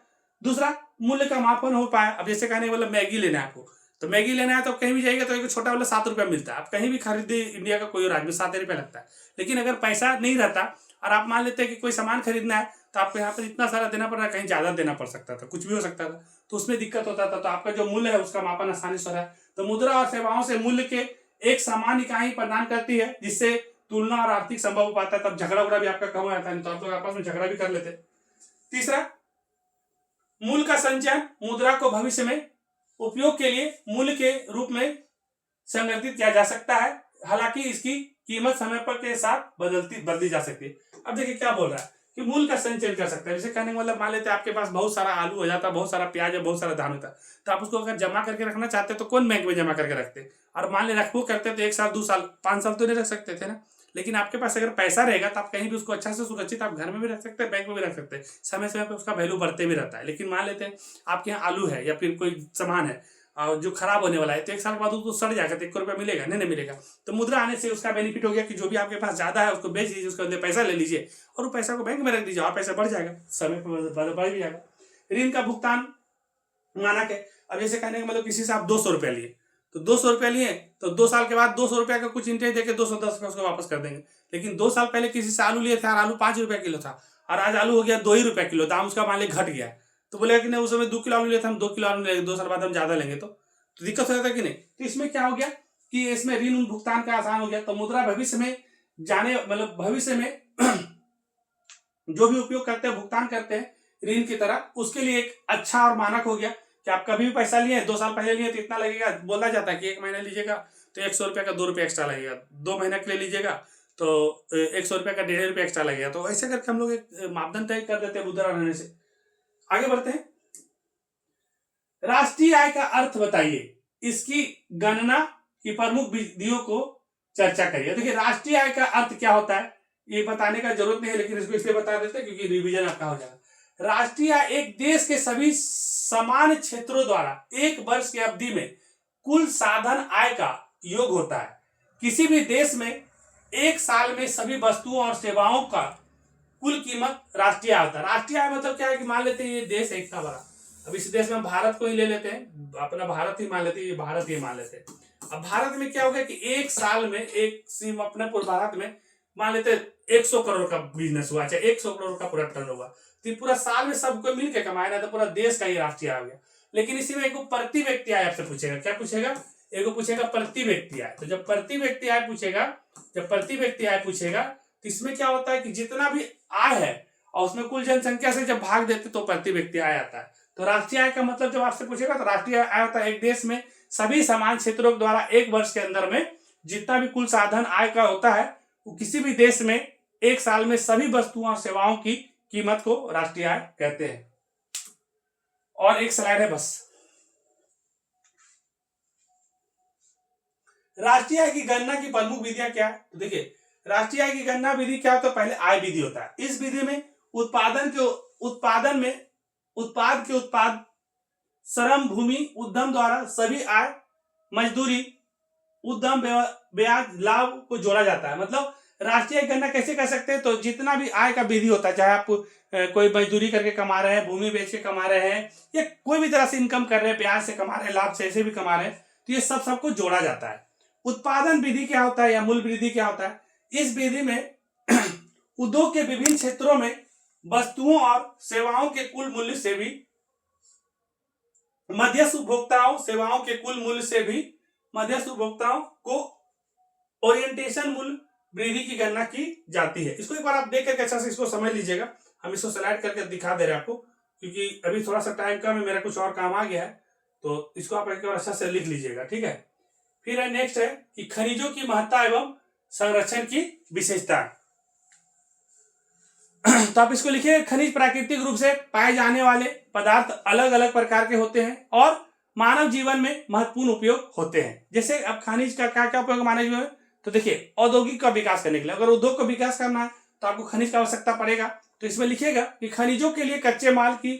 दूसरा, मूल्य का मापन हो पाया। अब जैसे कहने मतलब मैगी लेना है आपको, तो मैगी लेना है तो कहीं भी जाएगा तो एक छोटा वाला 7 रुपया मिलता है। आप कहीं भी खरीदे इंडिया का कोई राज्य में 7 रुपया लगता है। लेकिन अगर पैसा नहीं रहता और आप मान लेते हैं कि कोई सामान खरीदना है तो आपको यहाँ पर इतना सारा देना पड़ रहा है, कहीं ज्यादा देना पड़ सकता था, कुछ भी हो सकता था, तो उसमें दिक्कत होता था। तो आपका जो मूल्य है उसका मापन आसानी से हो रहा है। तो मुद्रा और सेवाओं से मूल्य के एक समान इकाई प्रदान करती है, जिससे तुलना और आर्थिक संभव हो पाता है। तब झगड़ा उगड़ा भी आपका कम हो जाता है, तो आप लोग आपस में झगड़ा भी कर लेते। तीसरा, मूल्य का संचयन। मुद्रा को भविष्य में उपयोग के लिए मूल्य के रूप में संगठित किया जा सकता है, हालांकि इसकी कीमत समय पर के साथ बदली जा सकती है। अब देखिए क्या बोल रहा है कि मूल्य का संचयन कर सकता है। जैसे कहने का मतलब मान लेते हैं आपके पास बहुत सारा आलू हो जाता है, बहुत सारा प्याज है, बहुत सारा धान होता है, तो आप उसको अगर जमा करके रखना चाहते हैं तो कौन बैंक में जमा करके रखते, और मान ले रखो करते तो 1 साल 2 साल 5 साल तो नहीं रख सकते थे ना। लेकिन आपके पास अगर पैसा रहेगा तो आप कहीं भी उसको अच्छा से सुरक्षित आप घर में भी रख सकते हैं, बैंक में भी रख सकते हैं, समय समय पर उसका वैल्यू बढ़ते भी रहता है। लेकिन मान लेते हैं आपके यहाँ आलू है या फिर कोई सामान है और जो खराब होने वाला है, तो 1 साल के बाद उसको सड़ जाएगा, तो 1 रुपया मिलेगा नहीं मिलेगा। तो मुद्रा आने से उसका बेनिफिट हो गया कि जो भी आपके पास ज्यादा है उसको बेच दीजिए, उसके बदले पैसा ले लीजिए और वो पैसा को बैंक में रख दीजिए और पैसा बढ़ जाएगा, समय पर बढ़ भी जाएगा। ऋण का भुगतान मानक है। अब जैसे कहने का मतलब किसी से आप 200 रुपया लिए, तो 200 रुपया लिए तो 2 साल के बाद 200 रुपया का कुछ इंटरेस्ट देके 210 रुपया उसको वापस कर देंगे। लेकिन 2 साल पहले किसी से आलू लिए थे और आलू 5 रुपया किलो था और आज आलू हो गया 2 ही रुपया किलो, दाम उसका मान ली घट गया, तो बोलेगा कि नहीं उस समय 2 किलो आलू लिए थे, हम 2 किलो आलू लेंगे, 2 साल बाद हम ज्यादा लेंगे, तो दिक्कत हो जाता है कि नहीं। तो इसमें क्या हो गया कि इसमें ऋण भुगतान का आसान हो गया। तो मुद्रा भविष्य में जाने मतलब भविष्य में जो भी उपयोग करते हैं, भुगतान करते हैं ऋण की तरह, उसके लिए एक अच्छा और मानक हो गया कि आप कभी भी पैसा लिए 2 साल पहले लिए तो इतना लगेगा। बोला जाता है कि 1 महीना लीजिएगा तो 100 रुपया का 2 रुपया एक्स्ट्रा लगेगा, 2 महीना के लिए लीजिएगा तो 100 रुपया का 1.5 रुपया एक्स्ट्रा लगेगा। तो ऐसे करके हम लोग एक मापदंड तय कर देते हैं मुद्रा रहने से। आगे बढ़ते हैं। राष्ट्रीय आय का अर्थ बताइए, इसकी गणना की प्रमुख विधियों को चर्चा करिए। देखिए राष्ट्रीय आय का अर्थ क्या होता है ये बताने का जरूरत नहीं है, लेकिन इसको इसलिए बता देते हैं क्योंकि रिवीजन आपका हो जाएगा। राष्ट्रीय आय एक देश के सभी समान क्षेत्रों द्वारा 1 वर्ष की अवधि में कुल साधन आय का योग होता है। किसी भी देश में 1 साल में सभी वस्तुओं और सेवाओं का कुल कीमत राष्ट्रीय आय होता है। राष्ट्रीय आय मतलब क्या है कि मान लेते हैं ये देश है इतना बड़ा, अब इस देश में भारत को ही ले लेते हैं, अपना भारत ही मान लेते हैं, ये भारत ही मान लेते हैं। अब भारत में क्या हो गया कि 1 साल में अपने पूरे भारत में मान लेते हैं 100 करोड़ का बिजनेस हुआ, चाहे 100 करोड़ का पूरा टर्न हुआ, तो पूरा साल में सबको मिलकर कमाया ना, तो पूरा देश का ही राष्ट्रीय आय हो गया। लेकिन इसी में एक प्रति व्यक्ति आय आपसे पूछेगा, क्या पूछेगा, एक पूछेगा प्रति व्यक्ति आय। तो जब प्रति व्यक्ति आय पूछेगा तो इसमें क्या होता है कि जितना भी आय है और उसमें कुल जनसंख्या से जब भाग देते तो प्रति व्यक्ति आय आता है। तो राष्ट्रीय आय का मतलब जब आपसे पूछेगा तो राष्ट्रीय आय होता है एक देश में सभी समान क्षेत्रों द्वारा एक वर्ष के अंदर में जितना भी कुल साधन आय का होता है, वो किसी भी देश में एक साल में सभी वस्तुओं और सेवाओं की कीमत को राष्ट्रीय आय कहते हैं। और एक स्लाइड है बस। राष्ट्रीय आय की गणना की प्रमुख विधियां क्या है? तो देखिए, राष्ट्रीय आय की गणना विधि क्या होता है? पहले आय विधि होता है। इस विधि में उत्पाद के उत्पाद, श्रम, भूमि, उद्यम द्वारा सभी आय, मजदूरी, उद्यम, ब्याज, लाभ को जोड़ा जाता है। मतलब राष्ट्रीय आय गणना कैसे कर सकते हैं? तो जितना भी आय का विधि होता है, चाहे आप कोई मजदूरी करके कमा रहे हैं, भूमि बेच के कमा रहे हैं, या कोई भी तरह से इनकम कर रहे हैं, ब्याज से कमा रहे हैं, लाभ से ऐसे भी कमा रहे हैं, तो ये सबको जोड़ा जाता है। उत्पादन विधि क्या होता है या मूल विधि क्या होता है? इस विधि में उद्योग के विभिन्न क्षेत्रों में वस्तुओं और सेवाओं के कुल मूल्य से भी मध्यस्थ उपभोक्ताओं सेवाओं के कुल मूल्य से भी मध्यस्थ उपभोक्ताओं को ओरिएंटेशन मूल्य वृद्धि की गणना की जाती है। इसको एक बार आप देख करके अच्छा से इसको समझ लीजिएगा। हम इसको स्लाइड करके दिखा दे रहे हैं आपको, क्योंकि अभी थोड़ा सा टाइम कम है, मेरा कुछ और काम आ गया है, तो इसको आप एक बार अच्छा से लिख लीजिएगा, ठीक है। फिर है नेक्स्ट है कि खनिजों की महत्ता एवं संरक्षण की विशेषता। तो आप इसको लिखिए, खनिज प्राकृतिक रूप से पाए जाने वाले पदार्थ अलग अलग प्रकार के होते हैं और मानव जीवन में महत्वपूर्ण उपयोग होते हैं। जैसे अब खनिज का क्या क्या उपयोग मानव जीवन में? तो देखिए, औद्योगिक का विकास करने के लिए, अगर उद्योग का विकास करना है तो आपको खनिज की आवश्यकता पड़ेगा। तो इसमें लिखिएगा कि खनिजों के लिए कच्चे माल की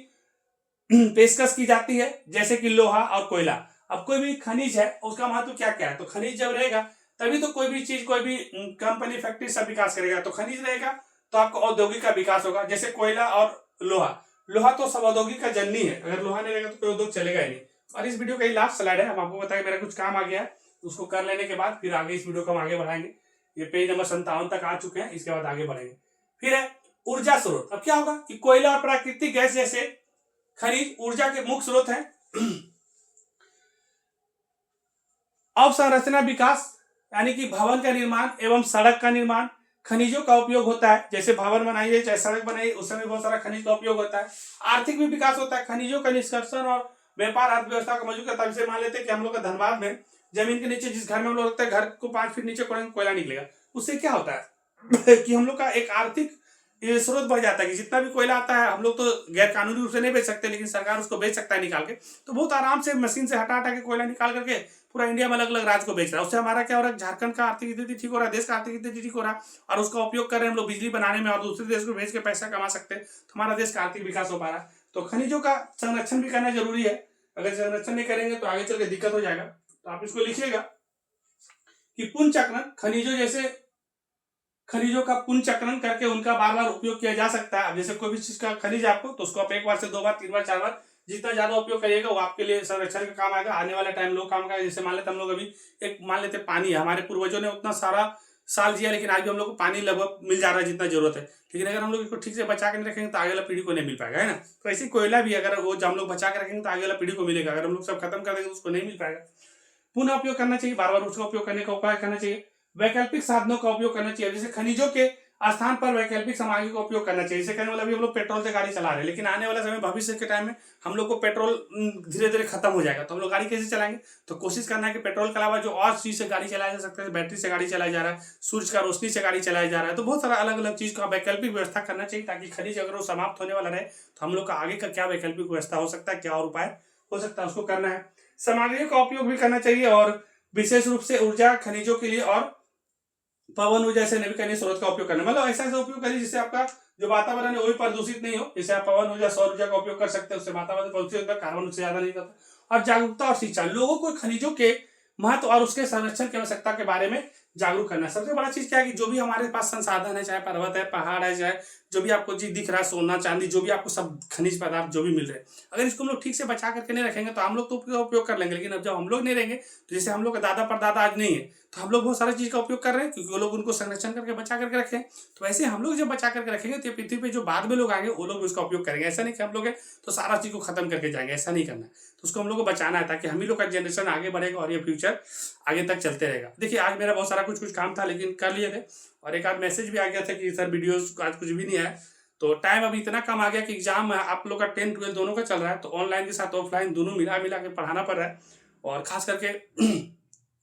पेशकश की जाती है, जैसे कि लोहा और कोयला। अब कोई भी खनिज है उसका महत्व क्या क्या है? तो खनिज जब रहेगा तभी तो कोई भी चीज, कोई भी कंपनी, फैक्ट्री सब विकास करेगा। तो खनिज रहेगा तो आपको औद्योगिक का विकास होगा। जैसे कोयला और लोहा तो सब औद्योगिक का जननी है, अगर लोहा नहीं रहेगा तो कोई उद्योग चलेगा ही नहीं। और इस वीडियो का लास्ट स्लाइड है, हम आपको बताया मेरा कुछ काम आ गया है, उसको कर लेने के बाद फिर आगे इस वीडियो को हम आगे बढ़ाएंगे। ये पेज नंबर 57 तक आ चुके हैं, इसके बाद आगे बढ़ेंगे। फिर है ऊर्जा स्रोत। अब क्या होगा कि कोयला और प्राकृतिक गैस जैसे खनिज ऊर्जा के मुख्य स्रोत हैं। अवसंरचना विकास यानी कि भवन का निर्माण एवं सड़क का निर्माण खनिजों का उपयोग होता है। जैसे भवन बनाइए चाहे सड़क बनाइए, उसमें बहुत सारा खनिज का उपयोग होता है। आर्थिक भी विकास होता है, खनिजों का निष्कर्षण और व्यापार अर्थव्यवस्था को मजबूत करता है। जैसे मान लेते हैं कि हम लोग का धनबाद में जमीन के नीचे जिस घर में हम लोग रखते हैं, घर को 5 फीट नीचे कोयला निकलेगा। उससे क्या होता है कि हम लोग का एक आर्थिक स्रोत बढ़ जाता है कि जितना भी कोयला आता है हम लोग तो गैर कानूनी रूप से नहीं बेच सकते, लेकिन सरकार उसको बेच सकता है निकाल के। तो बहुत आराम से मशीन से हटा के कोयला निकाल करके पूरा इंडिया में अलग अलग राज्य को बेच रहा है। उससे हमारा क्या हो रहा है, झारखंड का आर्थिक स्थिति ठीक हो रहा है, देश का आर्थिक स्थिति ठीक हो रहा है, और उसका उपयोग कर रहे हैं हम लोग बिजली बनाने में, और दूसरे देश को भेज के पैसा कमा सकते हैं। तो हमारा देश का आर्थिक विकास हो पा रहा है। तो खनिजों का संरक्षण भी करना जरूरी है। अगर संरक्षण नहीं करेंगे तो आगे चल के दिक्कत हो जाएगा। तो आप इसको लिखिएगा कि पुनर्चक्रण, खनिजों का पुनर्चक्रण करके उनका बार बार उपयोग किया जा सकता है। अब जैसे कोई भी चीज का खनिज आपको, तो उसको आप एक बार से 2 बार 3 बार 4 बार जितना ज्यादा उपयोग करिएगा वो आपके लिए संरक्षण का काम आएगा, आने वाले टाइम लोग काम का। जैसे मान लेते हम लोग अभी एक मान लेते पानी है, हमारे पूर्वजों ने उतना सारा साल जिया, लेकिन आज भी हम लोग को पानी लगभग मिल जा रहा है जितना जरूरत है। लेकिन अगर हम लोग इसको ठीक से बचा के नहीं रखेंगे तो आगे वाला पीढ़ी को नहीं मिल पाएगा, है ना। तो ऐसे कोयला भी अगर वो हम लोग बचा के रखेंगे तो आगे वाला पीढ़ी को मिलेगा, अगर हम लोग सब खत्म कर देंगे तो उसको नहीं मिल पाएगा। पुनः उपयोग करना चाहिए, बार बार उसका उपयोग करने का उपाय करना चाहिए। वैकल्पिक साधनों का उपयोग करना चाहिए, जैसे खनिजों के स्थान पर वैकल्पिक सामग्री का उपयोग करना चाहिए। जैसे कहने वाला, अभी हम लोग पेट्रोल से गाड़ी चला रहे हैं, लेकिन आने वाला समय भविष्य के टाइम में हम लोग को पेट्रोल धीरे धीरे खत्म हो जाएगा, तो हम लोग गाड़ी कैसे चलाएंगे? तो कोशिश करना है कि पेट्रोल के अलावा जो और चीज से गाड़ी चलाया जा सकता है, बैटरी से गाड़ी चलाया जा रहा है, सूर्य का रोशनी से गाड़ी चलाया जा रहा है, तो बहुत सारा अलग अलग चीज का वैकल्पिक व्यवस्था करना चाहिए, ताकि खनिज अगर वो समाप्त होने वाला रहे तो हम लोग का आगे का क्या वैकल्पिक व्यवस्था हो सकता है, क्या और उपाय हो सकता है, उसको करना है। सामग्रियों का उपयोग भी करना चाहिए, और विशेष रूप से ऊर्जा खनिजों के लिए और पवन ऊर्जा से नवीकरणीय स्रोत का उपयोग करना, मतलब ऐसा उपयोग करिए जिससे आपका जो वातावरण है वो भी प्रदूषित नहीं हो। जैसे आप पवन ऊर्जा, सौर ऊर्जा का उपयोग कर सकते हैं, उससे वातावरण प्रदूषित होता है, कार्बन उससे ज्यादा नहीं करता। और जागरूकता और शिक्षा, लोगों को खनिजों के महत्व और उसके संरक्षण की आवश्यकता के बारे में जागरूक करना। सबसे बड़ा चीज क्या है कि जो भी हमारे पास संसाधन है, चाहे पर्वत है, पहाड़ है, चाहे जो भी आपको चीज दिख रहा है, सोना चांदी, जो भी आपको सब खनिज पदार्थ जो भी मिल रहे हैं, अगर इसको हम लोग ठीक से बचा करके नहीं रखेंगे तो हम लोग तो उपयोग कर लेंगे, लेकिन अब जब हम लोग नहीं रहेंगे, तो जैसे हम लोग का दादा परदादा आज नहीं है, तो हम लोग बहुत सारी चीज का उपयोग कर रहे हैं क्योंकि वो लोग उनको संरक्षण करके बचा करके रखें। तो वैसे हम लोग जब बचा करके रखेंगे तो पृथ्वी पे जो बाद में लोग आएंगे वो लोग उसका उपयोग करेंगे। ऐसा नहीं कि हम लोग तो सारा चीज को खत्म करके जाएंगे, ऐसा नहीं करना। तो उसको हम लोग को बचाना है, ताकि हम ही लोग का जनरेशन आगे बढ़ेगा और ये फ्यूचर आगे तक चलते रहेगा। देखिए, आज मेरा बहुत सारा कुछ काम था, लेकिन कर लिए थे, और एक आध मैसेज भी आ गया था कि सर वीडियोस आज कुछ भी नहीं आया, तो टाइम अभी इतना कम आ गया कि एग्जाम आप लोग का 10 12 दोनों का चल रहा है, तो ऑनलाइन के साथ ऑफलाइन दोनों मिला मिला के पढ़ाना पड़ रहा है। और खास करके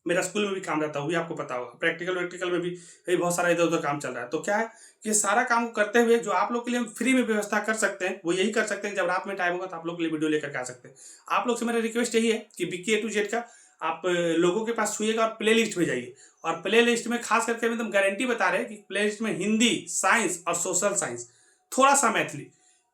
मेरा स्कूल में भी काम रहता है, वो भी आपको पता होगा, प्रैक्टिकल वैक्टिकल में भी बहुत सारा इधर उधर काम चल रहा है। तो क्या है कि सारा काम करते हुए जो आप लोग के लिए हम फ्री में व्यवस्था कर सकते हैं वो यही कर सकते हैं, जब रात में टाइम होगा तो आप लोग के लिए वीडियो लेकर के आ सकते हैं। आप लोग से मेरा रिक्वेस्ट यही है कि BK A to Z का आप लोगों के पास छुइएगा और प्ले लिस्ट में जाइए, और प्ले लिस्ट में खास करके हम एकदम गारंटी बता रहे हैं कि प्ले लिस्ट में हिंदी, साइंस और सोशल साइंस, थोड़ा सा मैथिली,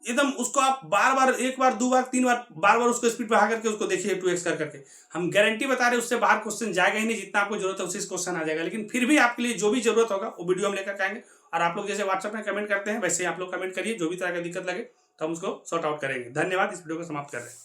एकदम उसको आप बार बार, एक बार, दो बार, तीन बार, बार बार उसको स्पीड बढ़ा करके उसको देखिए 2x कर करके। हम गारंटी बता रहे हैं उससे बाहर क्वेश्चन जाएगा ही नहीं, जितना आपको जरूरत है उसी क्वेश्चन आ जाएगा। लेकिन फिर भी आपके लिए जो भी जरूरत होगा वो वीडियो हम लेकर के आएंगे, और आप लोग जैसे व्हाट्सएप में कमेंट करते हैं वैसे ही आप लोग कमेंट करिए, जो भी तरह का दिक्कत लगे तो हम उसको सॉर्ट आउट करेंगे। धन्यवाद, इस वीडियो को समाप्त कर रहे हैं।